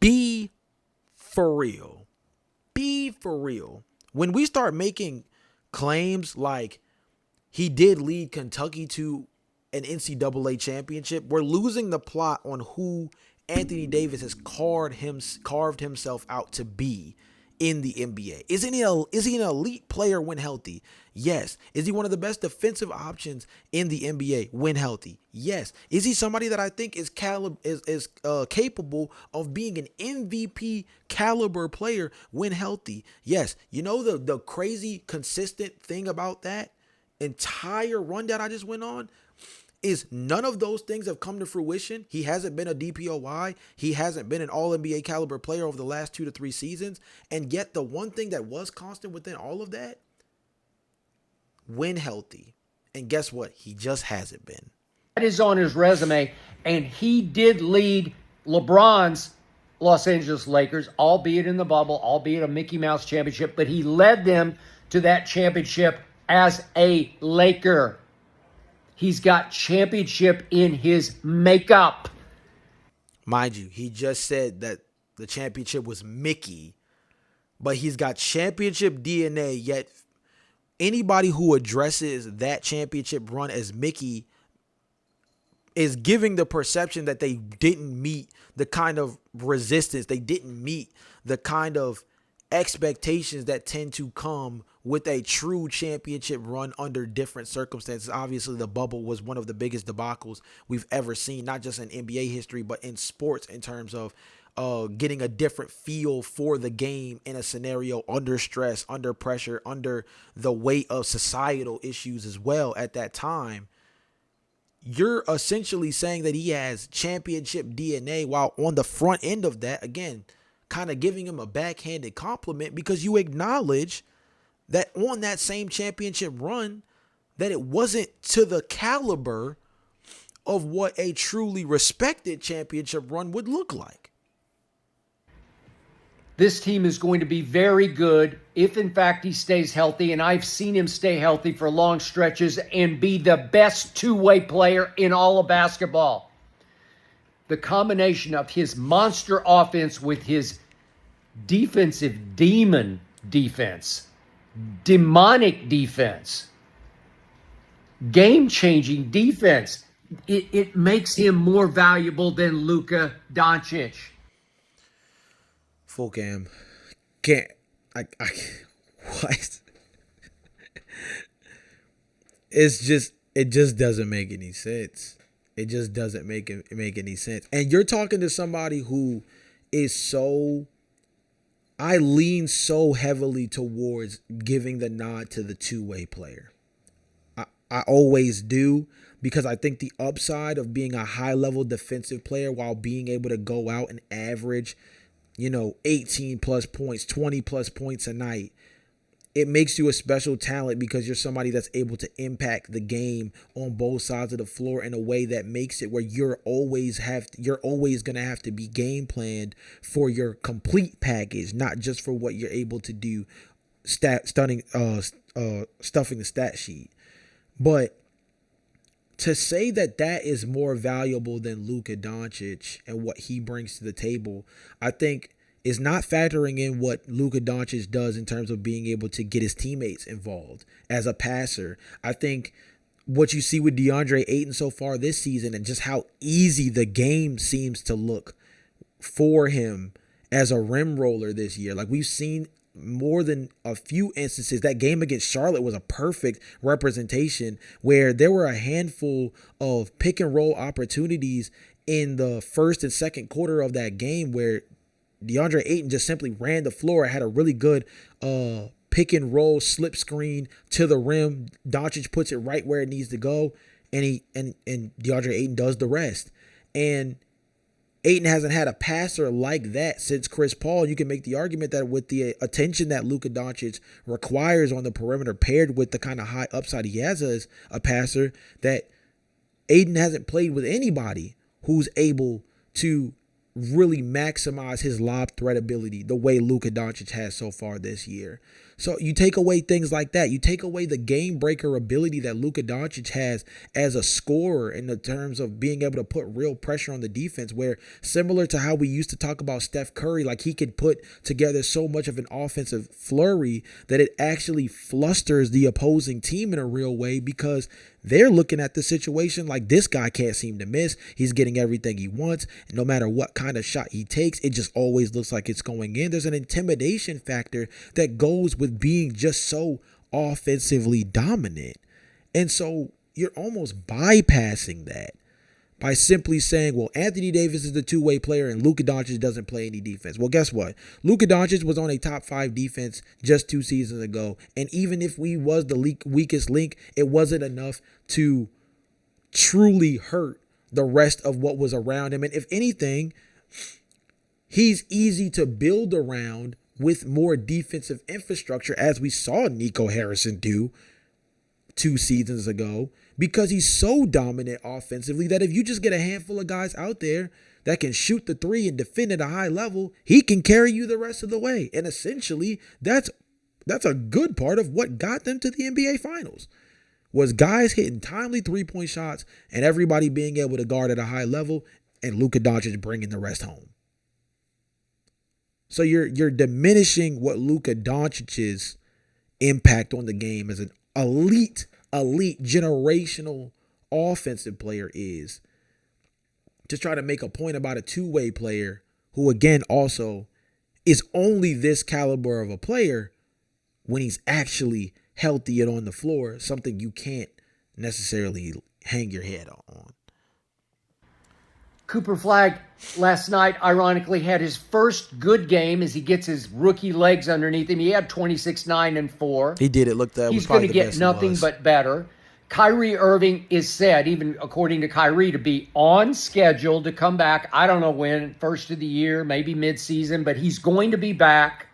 Be for real. Be for real. When we start making claims like he did lead Kentucky to an NCAA championship, we're losing the plot on who Anthony Davis has carved himself out to be in the NBA. Is he an elite player when healthy? Yes. Is he one of the best defensive options in the NBA when healthy? Yes. Is he somebody that I think is capable of being an MVP caliber player when healthy? Yes. You know the crazy consistent thing about that entire run that I just went on is none of those things have come to fruition. He hasn't been a DPOY. He hasn't been an all-NBA caliber player over the last 2 to 3 seasons. And yet the one thing that was constant within all of that, when healthy. And guess what? He just hasn't been. That is on his resume. And he did lead LeBron's Los Angeles Lakers, albeit in the bubble, albeit a Mickey Mouse championship, but he led them to that championship as a Laker. He's got championship in his makeup. Mind you, he just said that the championship was Mickey, but he's got championship DNA, yet anybody who addresses that championship run as Mickey is giving the perception that they didn't meet the kind of resistance, they didn't meet the kind of expectations that tend to come with a true championship run under different circumstances. Obviously, the bubble was one of the biggest debacles we've ever seen, not just in NBA history, but in sports in terms of getting a different feel for the game in a scenario under stress, under pressure, under the weight of societal issues as well at that time. You're essentially saying that he has championship DNA, while on the front end of that, again, kind of giving him a backhanded compliment because you acknowledge that on that same championship run, that it wasn't to the caliber of what a truly respected championship run would look like. This team is going to be very good if, in fact, he stays healthy. And I've seen him stay healthy for long stretches and be the best two-way player in all of basketball. The combination of his monster offense with his defensive demon defense, demonic defense, game-changing defense, it makes him more valuable than Luka Dončić. Full cam. Can't. What? It just doesn't make any sense. It just doesn't make any sense. And you're talking to somebody who is so I lean so heavily towards giving the nod to the two-way player. I always do, because I think the upside of being a high-level defensive player while being able to go out and average, 18 plus points, 20 plus points a night, it makes you a special talent because you're somebody that's able to impact the game on both sides of the floor in a way that makes it where you're always going to have to be game planned for your complete package, not just for what you're able to do stuffing the stat sheet. But to say that is more valuable than Luka Dončić and what he brings to the table, I think is not factoring in what Luka Dončić does in terms of being able to get his teammates involved as a passer. I think what you see with DeAndre Ayton so far this season and just how easy the game seems to look for him as a rim roller this year. Like, we've seen more than a few instances. That game against Charlotte was a perfect representation where there were a handful of pick and roll opportunities in the first and second quarter of that game where DeAndre Ayton just simply ran the floor. Had a really good pick and roll slip screen to the rim. Doncic puts it right where it needs to go, and DeAndre Ayton does the rest. And Ayton hasn't had a passer like that since Chris Paul. You can make the argument that with the attention that Luka Dončić requires on the perimeter, paired with the kind of high upside he has as a passer, that Ayton hasn't played with anybody who's able to really maximize his lob threat ability the way Luka Dončić has so far this year. So you take away things like that. You take away the game breaker ability that Luka Dončić has as a scorer in the terms of being able to put real pressure on the defense, where similar to how we used to talk about Steph Curry, like he could put together so much of an offensive flurry that it actually flusters the opposing team in a real way because they're looking at the situation like, this guy can't seem to miss. He's getting everything he wants. And no matter what kind of shot he takes, it just always looks like it's going in. There's an intimidation factor that goes with being just so offensively dominant. And so you're almost bypassing that by simply saying, well, Anthony Davis is the two-way player and Luka Dončić doesn't play any defense. Well, guess what? Luka Dončić was on a top 5 defense just 2 seasons ago. And even if we was the weakest link, it wasn't enough to truly hurt the rest of what was around him. And if anything, he's easy to build around with more defensive infrastructure, as we saw Nico Harrison do 2 seasons ago, because he's so dominant offensively that if you just get a handful of guys out there that can shoot the 3 and defend at a high level, he can carry you the rest of the way. And essentially, that's a good part of what got them to the NBA Finals, was guys hitting timely 3-point shots and everybody being able to guard at a high level, and Luka Dončić bringing the rest home. So you're diminishing what Luka Doncic's impact on the game as an elite generational offensive player is, to try to make a point about a two-way player who, again, also is only this caliber of a player when he's actually healthy and on the floor, something you can't necessarily hang your head on. Cooper Flagg last night, ironically, had his first good game as he gets his rookie legs underneath him. He had 26, 9, and 4. He did. It looked that he's going to get nothing but better. Kyrie Irving is said, even according to Kyrie, to be on schedule to come back. I don't know when, first of the year, maybe mid-season, but he's going to be back.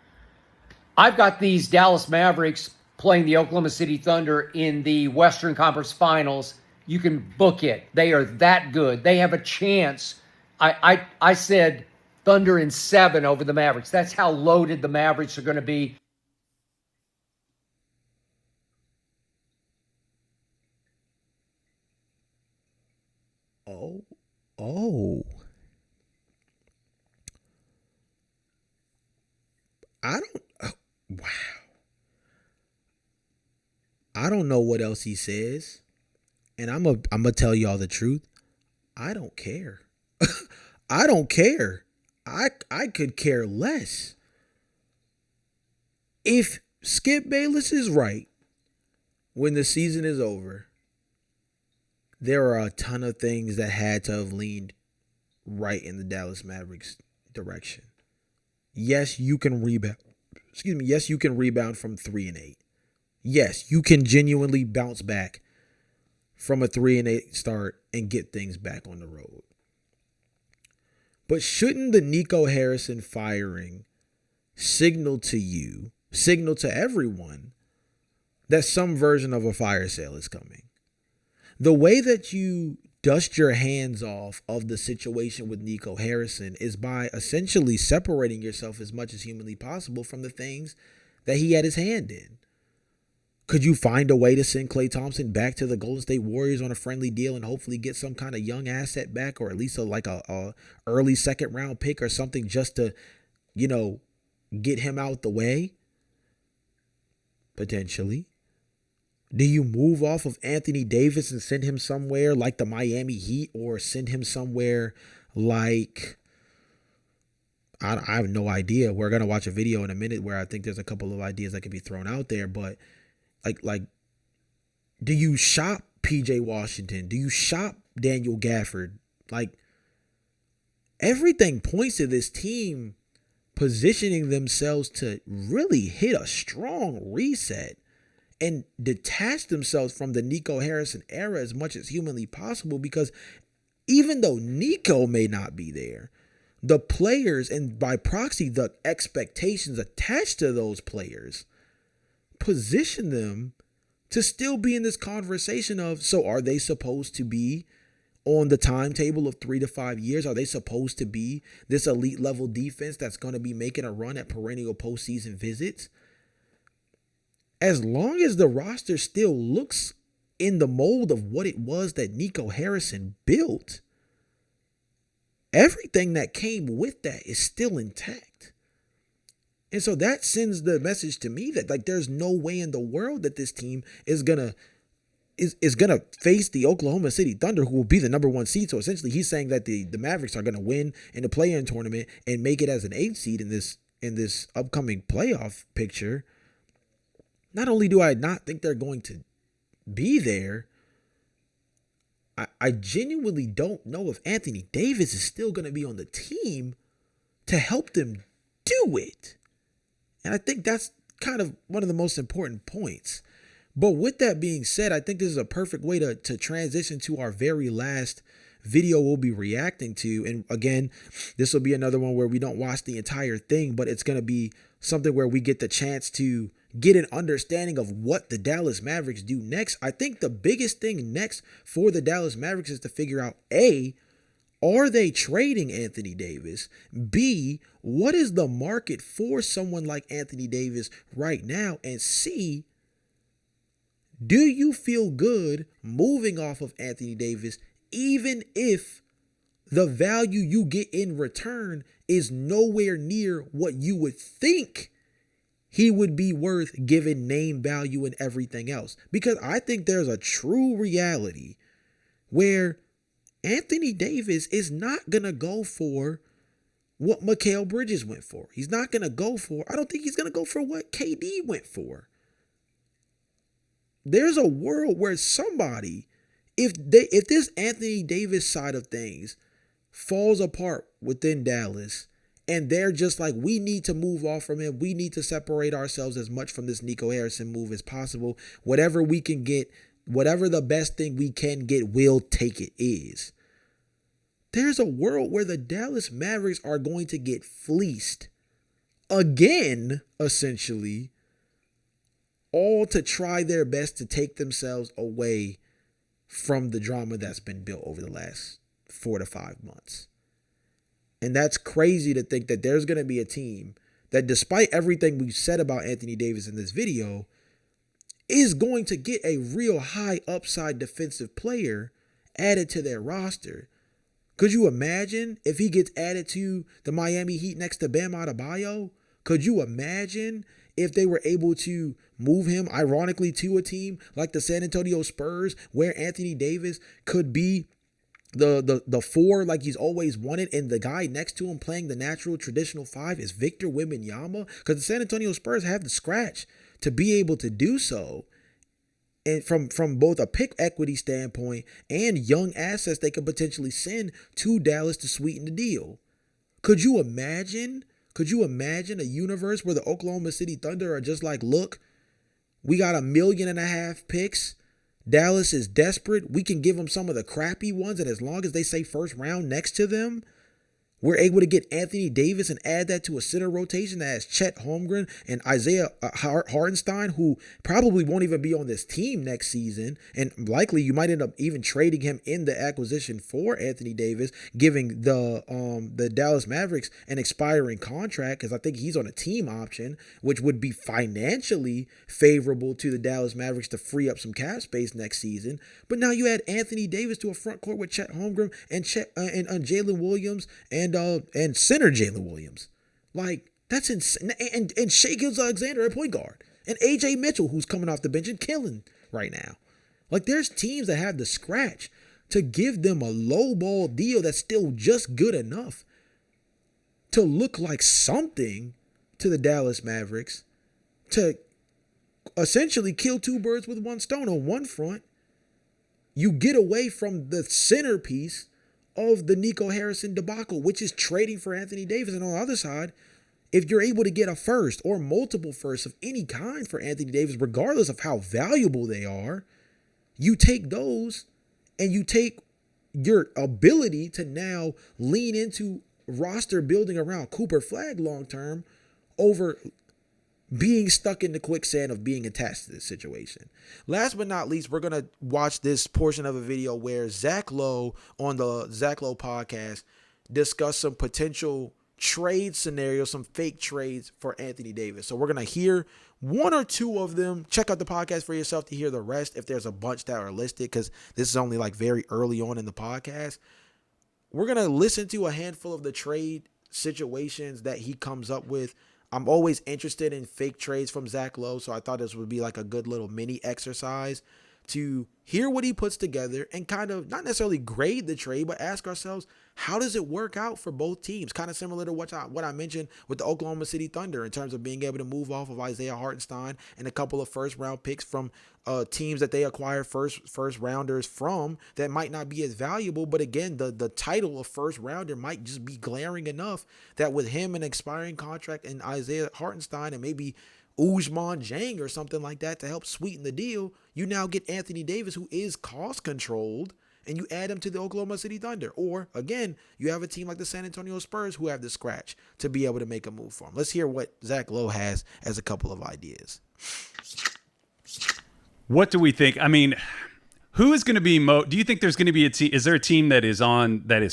I've got these Dallas Mavericks playing the Oklahoma City Thunder in the Western Conference Finals. You can book it. They are that good. They have a chance. I said Thunder in 7 over the Mavericks. That's how loaded the Mavericks are going to be. Oh. Wow. I don't know what else he says. And I'm gonna tell y'all the truth. I don't care. I don't care. I could care less. If Skip Bayless is right, when the season is over, there are a ton of things that had to have leaned right in the Dallas Mavericks direction. yes, you can rebound. Yes, you can rebound from 3-8. Yes, you can genuinely bounce back from a 3-8 start and get things back on the road. But shouldn't the Nico Harrison firing signal to everyone that some version of a fire sale is coming? The way that you dust your hands off of the situation with Nico Harrison is by essentially separating yourself as much as humanly possible from the things that he had his hand in. Could you find a way to send Klay Thompson back to the Golden State Warriors on a friendly deal and hopefully get some kind of young asset back, or at least a early second round pick or something, just to, get him out the way? Potentially. Do you move off of Anthony Davis and send him somewhere like the Miami Heat, or send him somewhere like, I have no idea. We're going to watch a video in a minute where I think there's a couple of ideas that could be thrown out there, but like, do you shop PJ Washington? Do you shop Daniel Gafford? Like, everything points to this team positioning themselves to really hit a strong reset and detach themselves from the Nico Harrison era as much as humanly possible, because even though Nico may not be there, the players, and by proxy the expectations attached to those players, position them to still be in this conversation of, so are they supposed to be on the timetable of 3 to 5 years? Are they supposed to be this elite level defense that's going to be making a run at perennial postseason visits? As long as the roster still looks in the mold of what it was that Nico Harrison built, everything that came with that is still intact. And so that sends the message to me that, like, there's no way in the world that this team is gonna face the Oklahoma City Thunder, who will be the number 1 seed. So essentially he's saying that the Mavericks are gonna win in the play-in tournament and make it as an 8th seed in this upcoming playoff picture. Not only do I not think they're going to be there, I genuinely don't know if Anthony Davis is still going to be on the team to help them do it. And I think that's kind of one of the most important points. But with that being said, I think this is a perfect way to transition to our very last video we'll be reacting to. And again, this will be another one where we don't watch the entire thing, but it's going to be something where we get the chance to get an understanding of what the Dallas Mavericks do next. I think the biggest thing next for the Dallas Mavericks is to figure out, A, are they trading Anthony Davis? B, what is the market for someone like Anthony Davis right now? And C, do you feel good moving off of Anthony Davis, even if the value you get in return is nowhere near what you would think he would be worth given name value and everything else? Because I think there's a true reality where Anthony Davis is not going to go for what Mikal Bridges went for. He's not going to go for, I don't think he's going to go for what KD went for. There's a world where somebody, if this Anthony Davis side of things falls apart within Dallas, and they're just like, we need to move off from him, we need to separate ourselves as much from this Nico Harrison move as possible, whatever we can get, whatever the best thing we can get, we'll take it is. There's a world where the Dallas Mavericks are going to get fleeced again, essentially, all to try their best to take themselves away from the drama that's been built over the last 4 to 5 months. And that's crazy to think that there's going to be a team that, despite everything we've said about Anthony Davis in this video, is going to get a real high upside defensive player added to their roster. Could you imagine if he gets added to the Miami Heat next to Bam Adebayo? Could you imagine if they were able to move him, ironically, to a team like the San Antonio Spurs, where Anthony Davis could be the 4 like he's always wanted, and the guy next to him playing the natural traditional 5 is Victor Wembanyama? Because the San Antonio Spurs have the scratch to be able to do so. And from both a pick equity standpoint and young assets they could potentially send to Dallas to sweeten the deal. Could you imagine Could you imagine a universe where the Oklahoma City Thunder are just like, look, we got 1.5 million picks. Dallas is desperate. We can give them some of the crappy ones, and as long as they say first round next to them, we're able to get Anthony Davis and add that to a center rotation that has Chet Holmgren and Isaiah Hartenstein, who probably won't even be on this team next season. And likely you might end up even trading him in the acquisition for Anthony Davis, giving the Dallas Mavericks an expiring contract, because I think he's on a team option, which would be financially favorable to the Dallas Mavericks to free up some cap space next season. But now you add Anthony Davis to a front court with Chet Holmgren and Jalen Williams and center Jalen Williams. Like, that's insane. And Shai Gilgeous-Alexander at point guard. And AJ Mitchell, who's coming off the bench and killing right now. Like, there's teams that have the scratch to give them a low ball deal that's still just good enough to look like something to the Dallas Mavericks, to essentially kill two birds with one stone. On one front, you get away from the centerpiece of the Nico Harrison debacle, which is trading for Anthony Davis. And on the other side, if you're able to get a first or multiple firsts of any kind for Anthony Davis, regardless of how valuable they are, you take those and you take your ability to now lean into roster building around Cooper Flag long-term over being stuck in the quicksand of being attached to this situation. Last but not least, we're going to watch this portion of a video where Zach Lowe on the Zach Lowe podcast discussed some potential trade scenarios, some fake trades for Anthony Davis. So we're going to hear one or two of them. Check out the podcast for yourself to hear the rest if there's a bunch that are listed, because this is only like very early on in the podcast. We're going to listen to a handful of the trade situations that he comes up with. I'm always interested in fake trades from Zach Lowe, so I thought this would be like a good little mini exercise to hear what he puts together and kind of not necessarily grade the trade, but ask ourselves, how does it work out for both teams? Kind of similar to what I mentioned with the Oklahoma City Thunder in terms of being able to move off of Isaiah Hartenstein and a couple of first-round picks from teams that they acquire first rounders from that might not be as valuable. But again, the title of first rounder might just be glaring enough that with him an expiring contract and Isaiah Hartenstein and maybe Ousmane Dieng or something like that to help sweeten the deal, you now get Anthony Davis, who is cost controlled, and you add him to the Oklahoma City Thunder. Or again, you have a team like the San Antonio Spurs who have the scratch to be able to make a move for him. Let's hear what Zach Lowe has as a couple of ideas. What do we think? I mean, who is going to be do you think there's going to be a team? Is there a team that is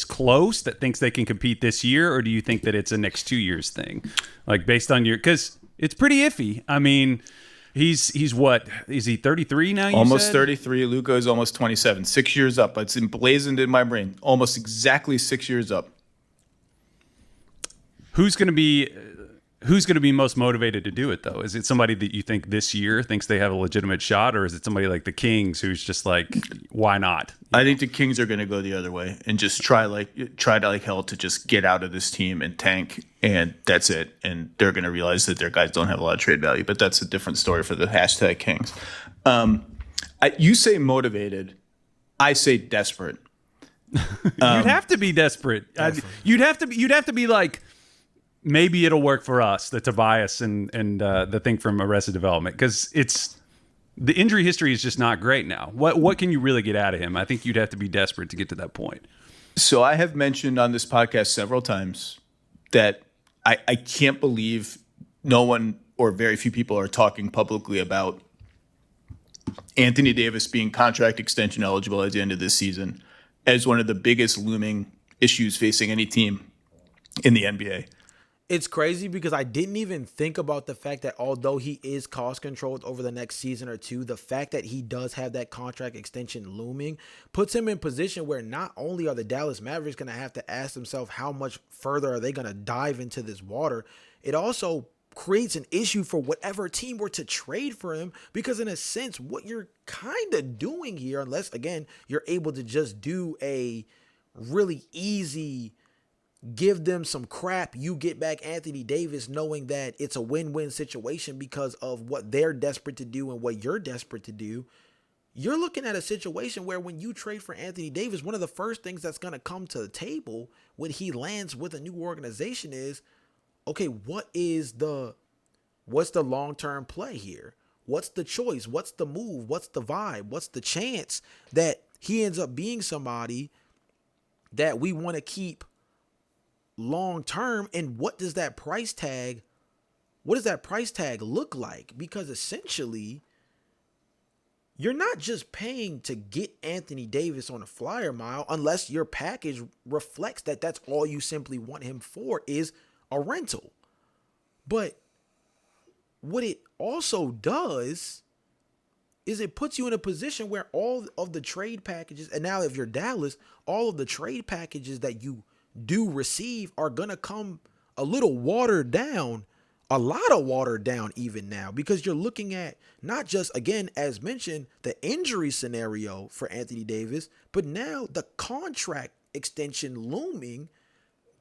close, that thinks they can compete this year, or do you think that it's a next 2 years thing? Like, based on because it's pretty iffy. I mean, he's what? Is he 33 now? Almost 33. Luka is almost 27. 6 years up. It's emblazoned in my brain. Almost exactly 6 years up. Who's going to be most motivated to do it, though? Is it somebody that you think this year thinks they have a legitimate shot, or is it somebody like the Kings who's just like, why not? I think the Kings are going to go the other way and just try to hell to just get out of this team and tank, and that's it. And they're going to realize that their guys don't have a lot of trade value, but that's a different story for the hashtag Kings. You say motivated, I say desperate. You'd have to be desperate. You'd have to be like, maybe it'll work for us, the Tobias and the thing from Arrested Development, because the injury history is just not great now. What can you really get out of him? I think you'd have to be desperate to get to that point. So I have mentioned on this podcast several times that I can't believe no one or very few people are talking publicly about Anthony Davis being contract extension eligible at the end of this season as one of the biggest looming issues facing any team in the NBA. It's crazy because I didn't even think about the fact that although he is cost controlled over the next season or two, the fact that he does have that contract extension looming puts him in position where not only are the Dallas Mavericks going to have to ask themselves how much further are they going to dive into this water, it also creates an issue for whatever team were to trade for him, because in a sense, what you're kind of doing here, unless again, you're able to just do a really easy give them some crap, you get back Anthony Davis knowing that it's a win-win situation because of what they're desperate to do and what you're desperate to do. You're looking at a situation where when you trade for Anthony Davis, one of the first things that's going to come to the table when he lands with a new organization is, okay, what's the long-term play here? What's the choice? What's the move? What's the vibe? What's the chance that he ends up being somebody that we want to keep long-term? And what does that price tag look like? Because essentially, you're not just paying to get Anthony Davis on a flyer mile unless your package reflects that that's all you simply want him for is a rental. But what it also does is it puts you in a position where all of the trade packages, and now if you're Dallas, all of the trade packages that you do receive are going to come a little watered down, a lot of watered down even now, because you're looking at not just, again, as mentioned, the injury scenario for Anthony Davis, but now the contract extension looming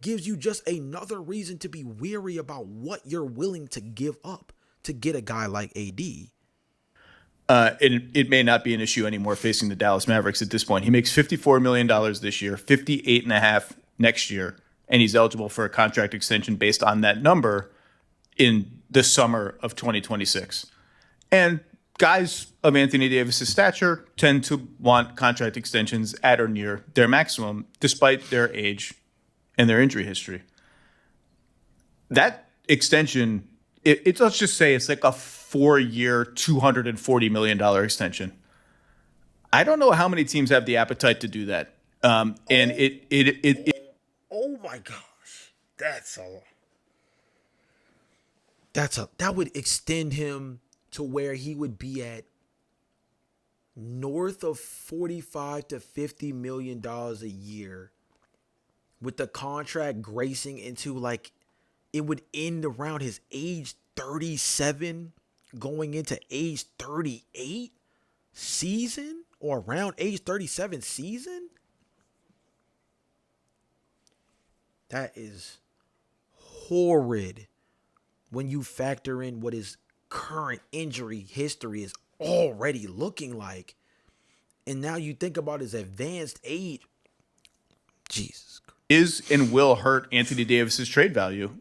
gives you just another reason to be weary about what you're willing to give up to get a guy like AD. It may not be an issue anymore facing the Dallas Mavericks at this point. He makes $54 million this year, $58.5 million next year, and he's eligible for a contract extension based on that number in the summer of 2026. And guys of Anthony Davis's stature tend to want contract extensions at or near their maximum, despite their age and their injury history. That extension, let's just say it's like a 4-year, $240 million extension. I don't know how many teams have the appetite to do that. And oh my gosh, that would extend him to where he would be at north of $45 to $50 million a year, with the contract gracing into, like, it would end around his age 37 going into age 38 season, or around age 37 season. That is horrid when you factor in what his current injury history is already looking like. And now you think about his advanced age. Jesus Christ. Is and will hurt Anthony Davis's trade value.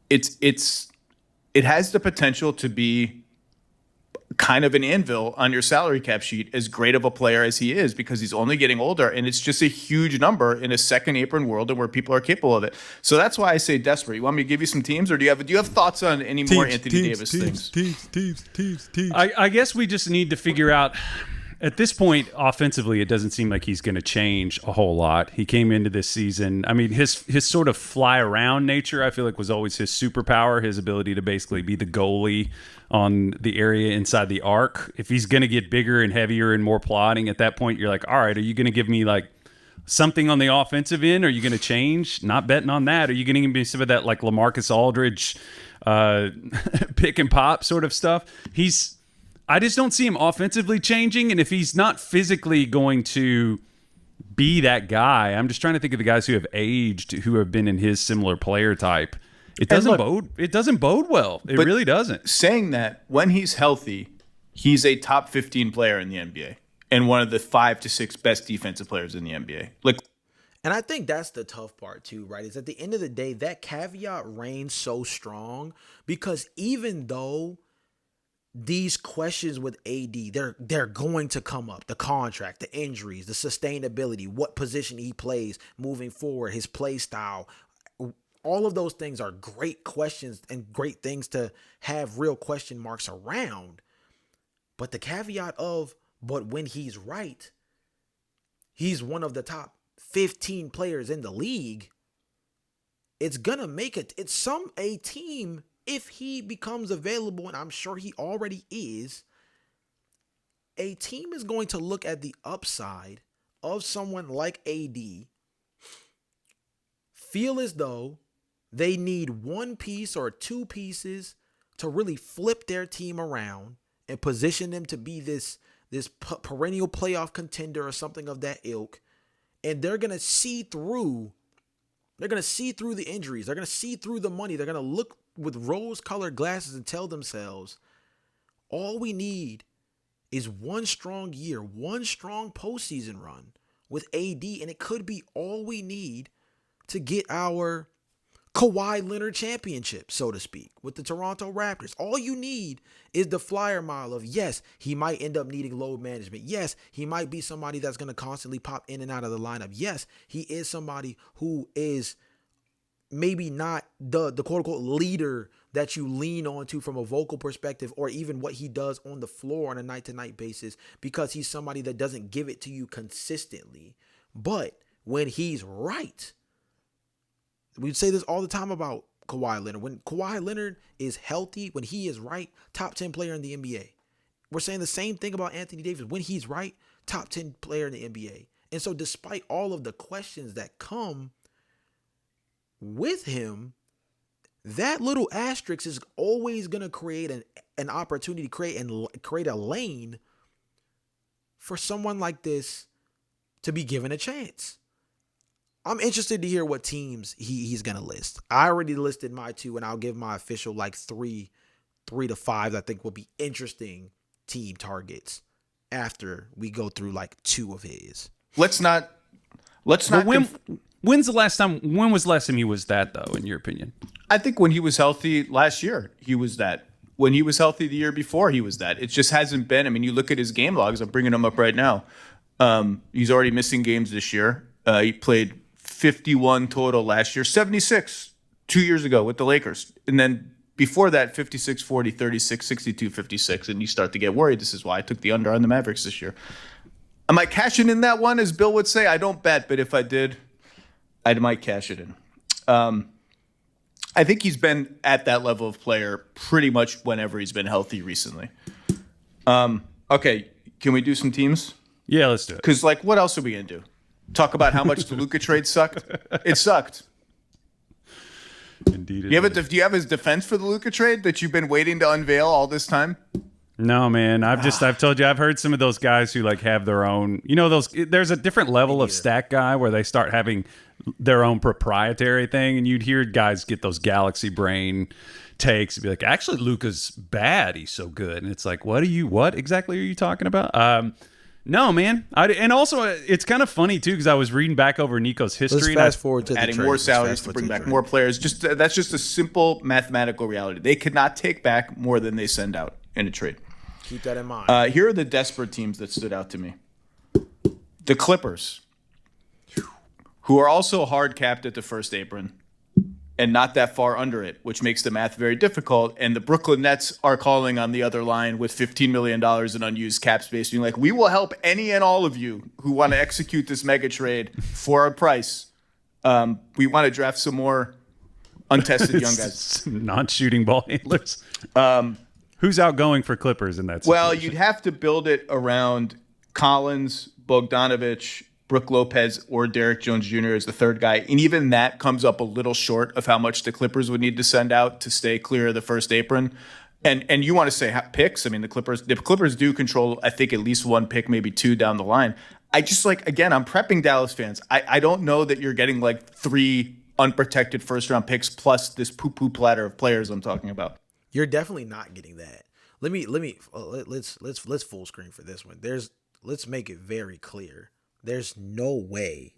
It has the potential to be kind of an anvil on your salary cap sheet, as great of a player as he is, because he's only getting older, and it's just a huge number in a second apron world and where people are capable of it. So that's why I say desperate. You want me to give you some teams, or do you have thoughts on any more Anthony Davis things? I guess we just need to figure out. At this point, offensively, it doesn't seem like he's going to change a whole lot. He came into this season, I mean, his sort of fly around nature, I feel like, was always his superpower, his ability to basically be the goalie on the area inside the arc. If he's going to get bigger and heavier and more plotting, at that point, you're like, all right, are you going to give me like something on the offensive end? Are you going to change? Not betting on that. Are you going to give me some of that like LaMarcus Aldridge pick and pop sort of stuff? I just don't see him offensively changing, and if he's not physically going to be that guy, I'm just trying to think of the guys who have aged, who have been in his similar player type. It doesn't bode well. It really doesn't. Saying that, when he's healthy, he's a top 15 player in the NBA and one of the 5 to 6 best defensive players in the NBA. And I think that's the tough part too, right? Is at the end of the day, that caveat reigns so strong, because even though these questions with AD, they're going to come up. The contract, the injuries, the sustainability, what position he plays moving forward, his play style. All of those things are great questions and great things to have real question marks around. But the caveat of, but when he's right, he's one of the top 15 players in the league. It's going to make it. It's a team, if he becomes available, and I'm sure he already is, a team is going to look at the upside of someone like AD, feel as though they need one piece or two pieces to really flip their team around and position them to be this perennial playoff contender or something of that ilk. And they're going to see through. They're going to see through the injuries. They're going to see through the money. They're going to look with rose-colored glasses and tell themselves, all we need is one strong year, one strong postseason run with AD, and it could be all we need to get our Kawhi Leonard championship, so to speak, with the Toronto Raptors. All you need is the flyer mile of, yes, he might end up needing load management. Yes, he might be somebody that's going to constantly pop in and out of the lineup. Yes, he is somebody who is maybe not the quote-unquote leader that you lean on to from a vocal perspective, or even what he does on the floor on a night-to-night basis, because he's somebody that doesn't give it to you consistently. But when he's right, we say this all the time about Kawhi Leonard. When Kawhi Leonard is healthy, when he is right, top 10 player in the NBA. We're saying the same thing about Anthony Davis. When he's right, top 10 player in the NBA. And so despite all of the questions that come with him, that little asterisk is always going to create an opportunity, create a lane for someone like this to be given a chance. I'm interested to hear what teams he's going to list. I already listed my 2, and I'll give my official like 3 to 5 I think will be interesting team targets after we go through like 2 of his. Let's not. When was the last time he was that, though, in your opinion? I think when he was healthy last year, he was that. When he was healthy the year before, he was that. It just hasn't been. I mean, you look at his game logs. I'm bringing them up right now. He's already missing games this year. He played 51 total last year, 76 2 years ago with the Lakers. And then before that, 56, 40, 36, 62, 56. And you start to get worried. This is why I took the under on the Mavericks this year. Am I cashing in that one? As Bill would say, I don't bet, but if I did, I might cash it in. I think he's been at that level of player pretty much whenever he's been healthy recently. Okay, can we do some teams? Yeah, let's do it. Because, like, what else are we going to do? Talk about how much the Luka trade sucked? It sucked. Indeed. Do you have his defense for the Luka trade that you've been waiting to unveil all this time? No, man. I've told you, I've heard some of those guys who like have their own, there's a different level of stat guy where they start having their own proprietary thing, and you'd hear guys get those galaxy brain takes and be like, actually, Luka's bad. He's so good. And it's like, what exactly are you talking about? No, man. And also, it's kind of funny, too, because I was reading back over Nico's history. Let's fast forward to adding more salaries to bring back more players. That's just a simple mathematical reality. They could not take back more than they send out in a trade. Keep that in mind. Here are the desperate teams that stood out to me. The Clippers, who are also hard capped at the first apron and not that far under it, which makes the math very difficult. And the Brooklyn Nets are calling on the other line with $15 million in unused cap space, being like, we will help any and all of you who want to execute this mega trade for a price. We want to draft some more untested young guys. Non-shooting ball handlers. Who's outgoing for Clippers in that situation? Well, you'd have to build it around Collins, Bogdanovich, Brook Lopez, or Derek Jones Jr. as the third guy. And even that comes up a little short of how much the Clippers would need to send out to stay clear of the first apron. And you want to say picks. I mean, the Clippers do control, I think, at least one pick, maybe 2 down the line. I just again, I'm prepping Dallas fans. I don't know that you're getting 3 unprotected first-round picks plus this poo-poo platter of players I'm talking about. You're definitely not getting that. Let's full screen for this one. Let's make it very clear. There's no way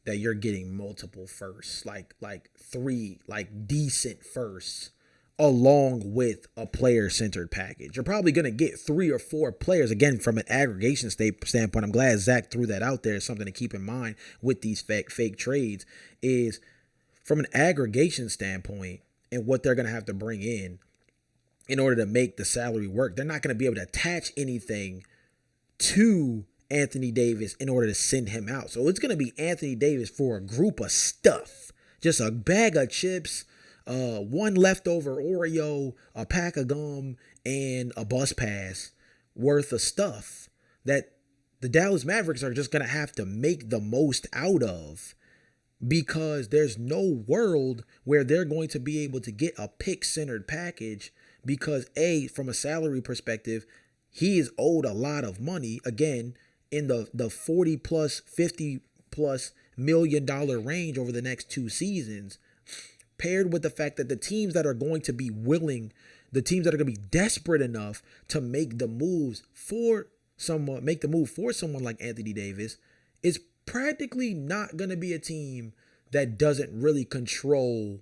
that you're getting multiple firsts, like 3 decent firsts along with a player-centered package. You're probably going to get 3 or 4 players. Again, from an aggregation standpoint, I'm glad Zach threw that out there. Something to keep in mind with these fake trades is from an aggregation standpoint and what they're going to have to bring in order to make the salary work. They're not going to be able to attach anything to Anthony Davis in order to send him out. So it's going to be Anthony Davis for a group of stuff, just a bag of chips, one leftover Oreo, a pack of gum, and a bus pass worth of stuff that the Dallas Mavericks are just going to have to make the most out of, because there's no world where they're going to be able to get a pick-centered package, because from a salary perspective, he is owed a lot of money, again, in the 40 plus, 50 plus $1 million range over the next 2 seasons, paired with the fact that the teams that are going to be willing, the teams that are going to be desperate enough to make the move for someone like Anthony Davis, is practically not going to be a team that doesn't really control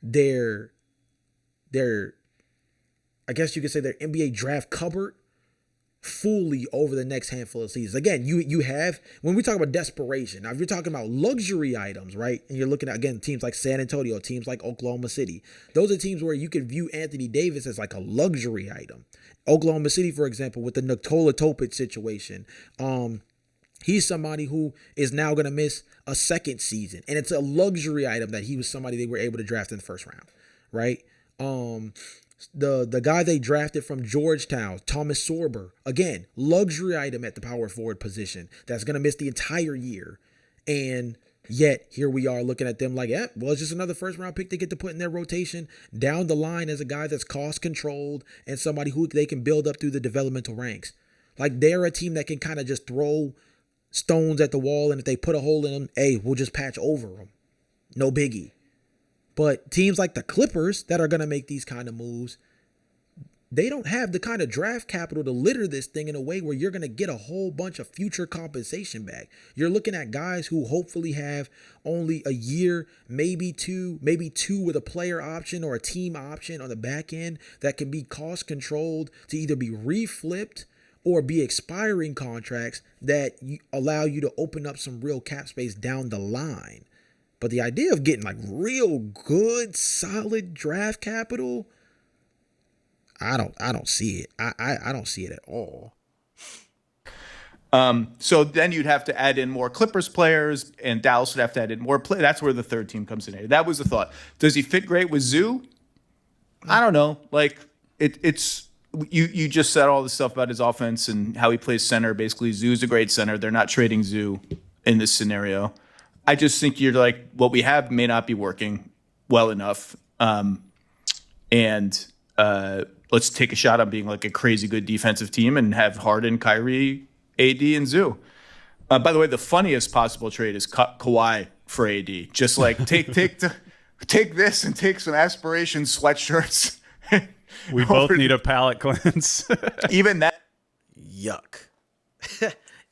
their I guess you could say their NBA draft cupboard fully over the next handful of seasons. Again, you have, when we talk about desperation, now if you're talking about luxury items, right? And you're looking at, again, teams like San Antonio, teams like Oklahoma City. Those are teams where you can view Anthony Davis as like a luxury item. Oklahoma City, for example, with the Nikola Topic situation, he's somebody who is now going to miss a second season. And it's a luxury item that he was somebody they were able to draft in the first round, right? The guy they drafted from Georgetown, Thomas Sorber, again, luxury item at the power forward position that's going to miss the entire year. And yet here we are looking at them like, yeah, well, it's just another first round pick they get to put in their rotation down the line as a guy that's cost controlled and somebody who they can build up through the developmental ranks. Like, they're a team that can kind of just throw stones at the wall, and if they put a hole in them, hey, we'll just patch over them. No biggie. But teams like the Clippers that are going to make these kind of moves, they don't have the kind of draft capital to litter this thing in a way where you're going to get a whole bunch of future compensation back. You're looking at guys who hopefully have only a year, maybe two with a player option or a team option on the back end that can be cost controlled to either be reflipped or be expiring contracts that allow you to open up some real cap space down the line. But the idea of getting like real good, solid draft capital, I don't see it. I don't see it at all. So then you'd have to add in more Clippers players, and Dallas would have to add in more play. That's where the third team comes in. That was the thought. Does he fit great with Zoo? I don't know. Like it's you just said all this stuff about his offense and how he plays center. Basically, Zoo's a great center. They're not trading Zoo in this scenario. I just think you're like, what we have may not be working well enough. And let's take a shot on being like a crazy good defensive team and have Harden, Kyrie, AD, and Zoo. By the way, the funniest possible trade is Kawhi for AD. Just like take this and take some aspiration sweatshirts. We both need a palate cleanse. Even that. Yuck.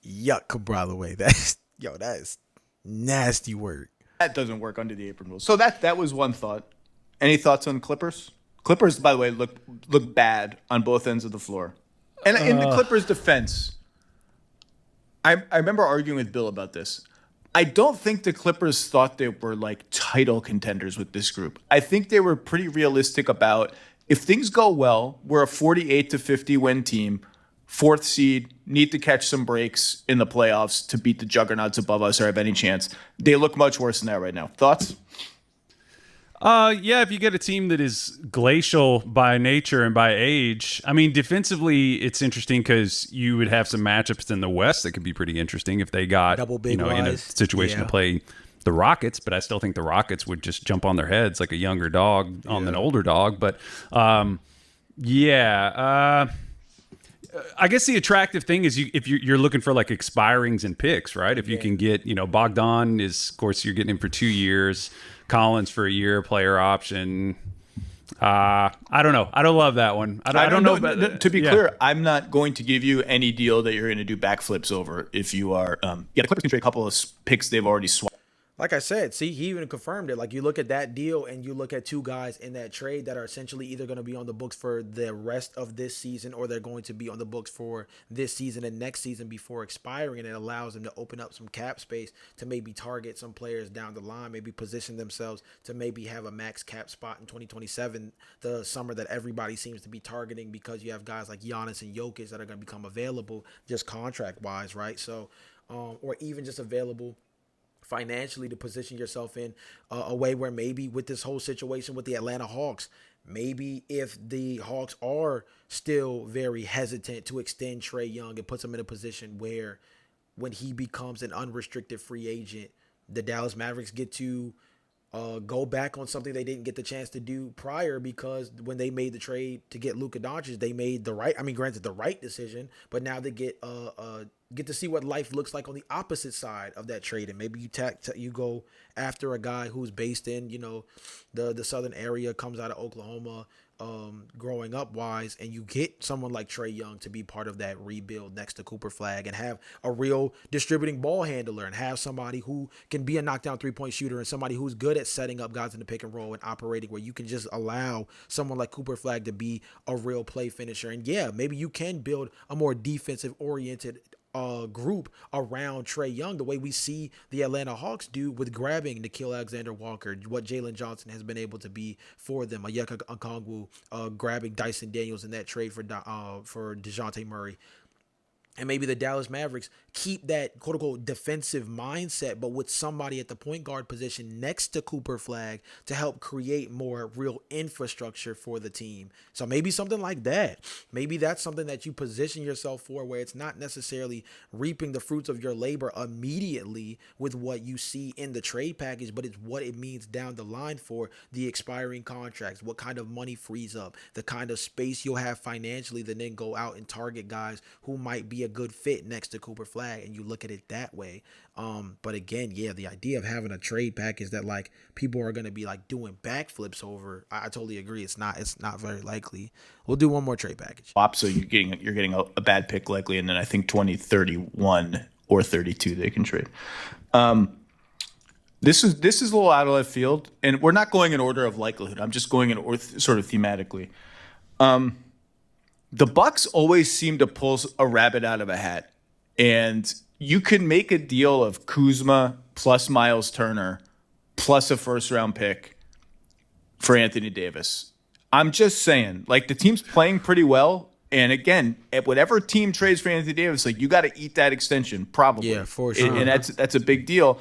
Yuck, by the way. That is nasty word. That doesn't work under the apron rules. So that was one thought. Any thoughts on Clippers? Clippers, by the way, look bad on both ends of the floor. And in the Clippers' defense, I remember arguing with Bill about this. I don't think the Clippers thought they were like title contenders with this group. I think they were pretty realistic about, if things go well, we're a 48-50 win team, fourth seed, need to catch some breaks in the playoffs to beat the juggernauts above us or have any chance. They look much worse than that right now. Thoughts? Yeah, if you get a team that is glacial by nature and by age, I mean, defensively, it's interesting because you would have some matchups in the West that could be pretty interesting if they got, in a situation to play the Rockets. But I still think the Rockets would just jump on their heads like a younger dog on an older dog. But I guess the attractive thing is if you're looking for like expirings and picks, right? If you can get, Bogdan is, of course, you're getting him for 2 years. Collins for a year, player option. I don't know. I don't love that one. I don't know. To be clear, I'm not going to give you any deal that you're going to do backflips over if you are. The Clippers can trade a couple of picks they've already swapped. Like I said, see, he even confirmed it. Like, you look at that deal and you look at two guys in that trade that are essentially either going to be on the books for the rest of this season or they're going to be on the books for this season and next season before expiring. And it allows them to open up some cap space to maybe target some players down the line, maybe position themselves to maybe have a max cap spot in 2027, the summer that everybody seems to be targeting, because you have guys like Giannis and Jokic that are going to become available just contract-wise, right? So, or even just available financially to position yourself in a way where maybe with this whole situation with the Atlanta Hawks, maybe if the Hawks are still very hesitant to extend Trae Young, it puts them in a position where when he becomes an unrestricted free agent, the Dallas Mavericks get to go back on something they didn't get the chance to do prior, because when they made the trade to get Luka Dončić, they made the right decision, but now they get to see what life looks like on the opposite side of that trade. And maybe you go after a guy who's based in, the southern area, comes out of Oklahoma, growing up wise, and you get someone like Trae Young to be part of that rebuild next to Cooper Flag, and have a real distributing ball handler, and have somebody who can be a knockdown 3-point shooter, and somebody who's good at setting up guys in the pick and roll and operating, where you can just allow someone like Cooper Flag to be a real play finisher. And yeah, maybe you can build a more defensive oriented group around Trae Young, the way we see the Atlanta Hawks do with grabbing Nickeil Alexander-Walker, what Jalen Johnson has been able to be for them, Onyeka Okongwu grabbing Dyson Daniels in that trade for DeJounte Murray. And maybe the Dallas Mavericks keep that quote-unquote defensive mindset, but with somebody at the point guard position next to Cooper Flag to help create more real infrastructure for the team. So maybe something like that. Maybe that's something that you position yourself for, where it's not necessarily reaping the fruits of your labor immediately with what you see in the trade package, but it's what it means down the line for the expiring contracts, what kind of money frees up, the kind of space you'll have financially to then go out and target guys who might be a good fit next to Cooper Flag, and you look at it that way. But again, yeah, the idea of having a trade package that like people are going to be like doing backflips over, I totally agree. It's not very likely. We'll do one more trade package. So you're getting a bad pick likely, and then I think 2031 or 32 they can trade. This is a little out of left field, and we're not going in order of likelihood. I'm just going in sort of thematically. The Bucks always seem to pull a rabbit out of a hat, and you can make a deal of Kuzma plus Miles Turner plus a first-round pick for Anthony Davis. I'm just saying, like, the team's playing pretty well, and again, at whatever team trades for Anthony Davis, like, you got to eat that extension, probably. Yeah, for sure. And that's a big deal.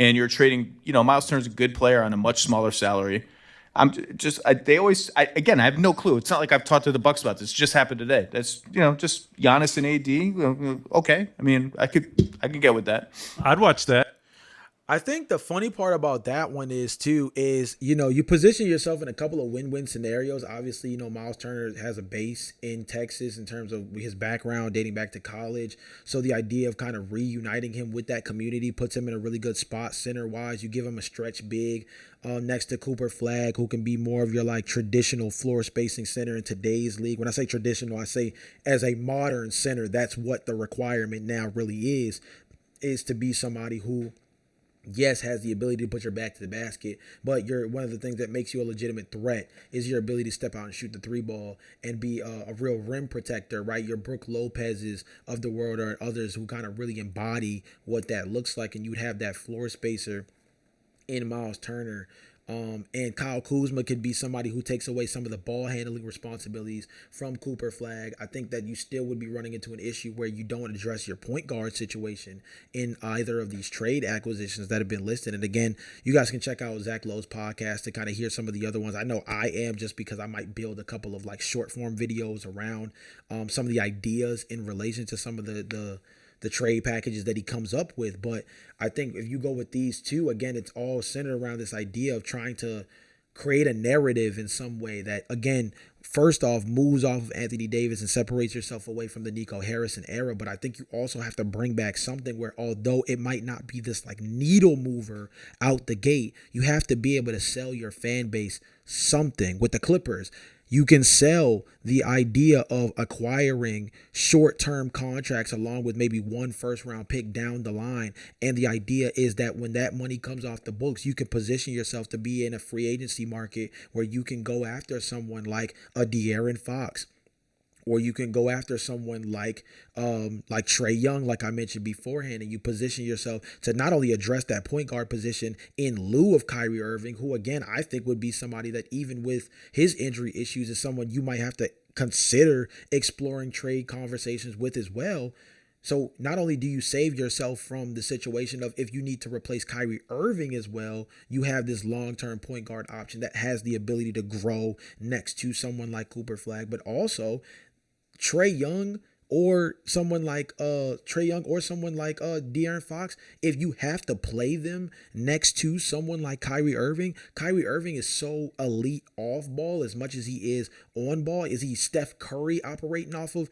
And you're trading, Miles Turner's a good player on a much smaller salary. I have no clue. It's not like I've talked to the Bucks about this. It just happened today. That's, just Giannis and AD. Okay. I mean, I could get with that. I'd watch that. I think the funny part about that one is you position yourself in a couple of win-win scenarios. Obviously, Miles Turner has a base in Texas in terms of his background dating back to college. So the idea of kind of reuniting him with that community puts him in a really good spot center-wise. You give him a stretch big next to Cooper Flag, who can be more of your like traditional floor spacing center in today's league. When I say traditional, I say as a modern center, that's what the requirement now really is to be somebody who, yes, has the ability to put your back to the basket, but one of the things that makes you a legitimate threat is your ability to step out and shoot the three ball and be a real rim protector, right? Your Brook Lopez's of the world or others who kind of really embody what that looks like, and you'd have that floor spacer in Miles Turner. And Kyle Kuzma could be somebody who takes away some of the ball handling responsibilities from Cooper Flag. I think that you still would be running into an issue where you don't address your point guard situation in either of these trade acquisitions that have been listed. And again, you guys can check out Zach Lowe's podcast to kind of hear some of the other ones. I know I am, just because I might build a couple of like short form videos around some of the ideas in relation to some of the trade packages that he comes up with. But I think if you go with these two, again, it's all centered around this idea of trying to create a narrative in some way that, again, first off, moves off of Anthony Davis and separates yourself away from the Nico Harrison era. But I think you also have to bring back something where, although it might not be this like needle mover out the gate, you have to be able to sell your fan base something. With the Clippers, you can sell the idea of acquiring short-term contracts along with maybe one first-round pick down the line. And the idea is that when that money comes off the books, you can position yourself to be in a free agency market where you can go after someone like a De'Aaron Fox, or you can go after someone like Trae Young, like I mentioned beforehand, and you position yourself to not only address that point guard position in lieu of Kyrie Irving, who, again, I think would be somebody that, even with his injury issues, is someone you might have to consider exploring trade conversations with as well. So not only do you save yourself from the situation of if you need to replace Kyrie Irving as well, you have this long-term point guard option that has the ability to grow next to someone like Cooper Flag, but also Trae Young or someone like Trae Young or someone like De'Aaron Fox, if you have to play them next to someone like Kyrie Irving is so elite off ball as much as he is on ball. Is he Steph Curry operating off of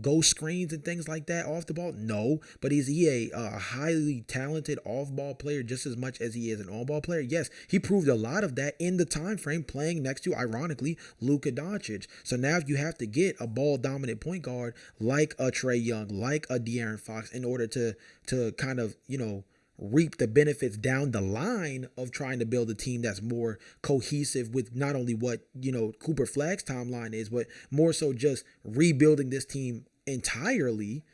ghost screens and things like that off the ball? No, but is he a highly talented off ball player just as much as he is an on ball player? Yes, he proved a lot of that in the time frame playing next to, ironically, Luka Dončić. So now if you have to get a ball dominant point guard like a Trae Young, like a De'Aaron Fox, in order to kind of, reap the benefits down the line of trying to build a team that's more cohesive with not only what, Cooper Flagg's timeline is, but more so just rebuilding this team entirely,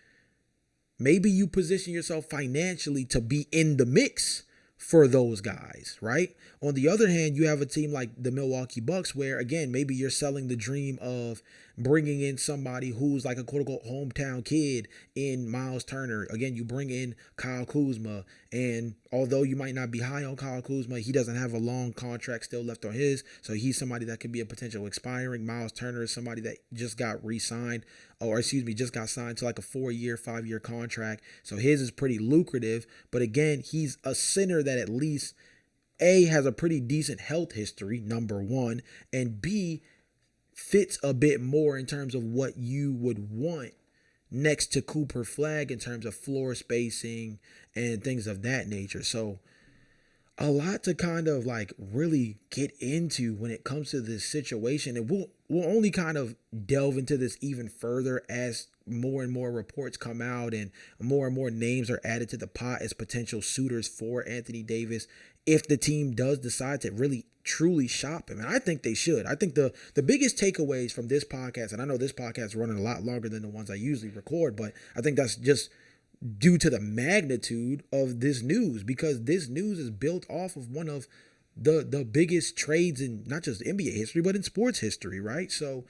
maybe you position yourself financially to be in the mix for those guys, right? On the other hand, you have a team like the Milwaukee Bucks where, again, maybe you're selling the dream of bringing in somebody who's like a quote-unquote hometown kid in Miles Turner. Again, you bring in Kyle Kuzma, and although you might not be high on Kyle Kuzma, he doesn't have a long contract still left on his, so he's somebody that could be a potential expiring. Miles Turner is somebody that just got re-signed, just got signed to like a 4-year, 5-year contract, so his is pretty lucrative, but again, he's a center that at least A, has a pretty decent health history, number one, and B, fits a bit more in terms of what you would want next to Cooper Flagg in terms of floor spacing and things of that nature. So a lot to kind of like really get into when it comes to this situation. And we'll only kind of delve into this even further as more and more reports come out and more names are added to the pot as potential suitors for Anthony Davis if the team does decide to really truly shop him. And I think they should. I think the biggest takeaways from this podcast, and I know this podcast is running a lot longer than the ones I usually record, but I think that's just due to the magnitude of this news, because this news is built off of one of the biggest trades in not just NBA history, but in sports history, right? So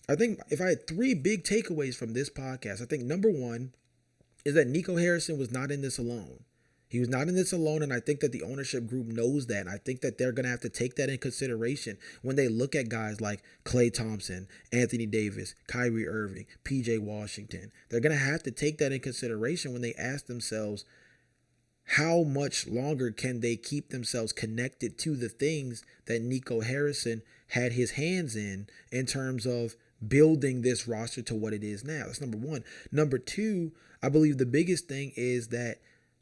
I think if I had 3 big takeaways from this podcast, I think number one is that Nico Harrison was not in this alone. He was not in this alone, and I think that the ownership group knows that. And I think that they're going to have to take that in consideration when they look at guys like Klay Thompson, Anthony Davis, Kyrie Irving, PJ Washington. They're going to have to take that in consideration when they ask themselves, how much longer can they keep themselves connected to the things that Nico Harrison had his hands in terms of building this roster to what it is now? That's number one. Number two, I believe the biggest thing is that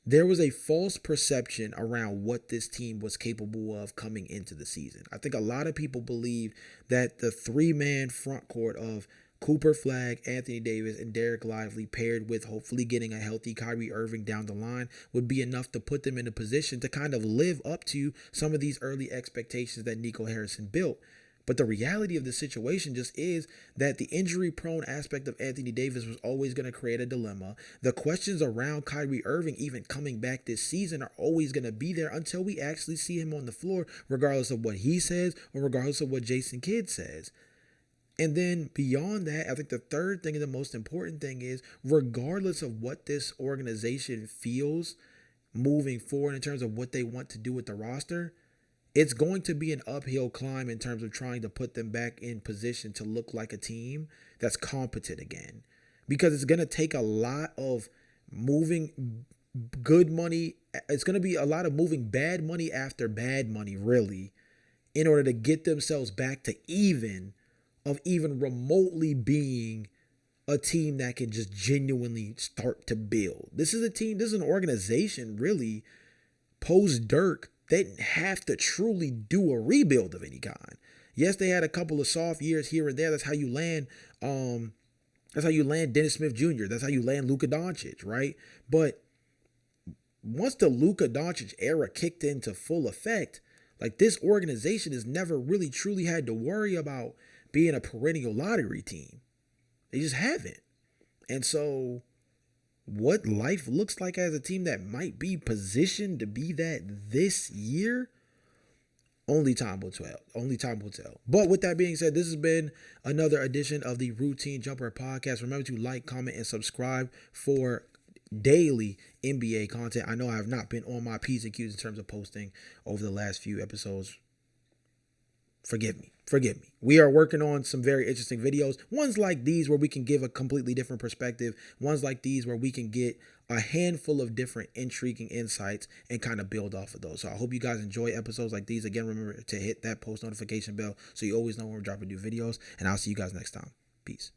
there was a false perception around what this team was capable of coming into the season. I think a lot of people believe that the 3-man front court of Cooper Flagg, Anthony Davis, and Derek Lively, paired with hopefully getting a healthy Kyrie Irving down the line, would be enough to put them in a position to kind of live up to some of these early expectations that Nico Harrison built. But the reality of the situation just is that the injury-prone aspect of Anthony Davis was always going to create a dilemma. The questions around Kyrie Irving even coming back this season are always going to be there until we actually see him on the floor, regardless of what he says or regardless of what Jason Kidd says. And then beyond that, I think the third thing and the most important thing is, regardless of what this organization feels moving forward in terms of what they want to do with the roster, it's going to be an uphill climb in terms of trying to put them back in position to look like a team that's competent again. Because it's going to take a lot of moving good money. It's going to be a lot of moving bad money after bad money, really, in order to get themselves back to even remotely being a team that can just genuinely start to build. This is an organization really post Dirk. They didn't have to truly do a rebuild of any kind. Yes, they had a couple of soft years here and there. That's how you land. That's how you land Dennis Smith Jr. That's how you land Luka Dončić, right? But once the Luka Dončić era kicked into full effect, like, this organization has never really truly had to worry about being a perennial lottery team. They just haven't. And so what life looks like as a team that might be positioned to be that this year, only time will tell. Only time will tell. But with that being said, this has been another edition of the Routine Jumper Podcast. Remember to like, comment, and subscribe for daily NBA content. I know I have not been on my P's and Q's in terms of posting over the last few episodes forgive me. We are working on some very interesting videos. Ones like these where we can give a completely different perspective. Ones like these where we can get a handful of different intriguing insights and kind of build off of those. So I hope you guys enjoy episodes like these. Again, remember to hit that post notification bell so you always know when we're dropping new videos. And I'll see you guys next time. Peace.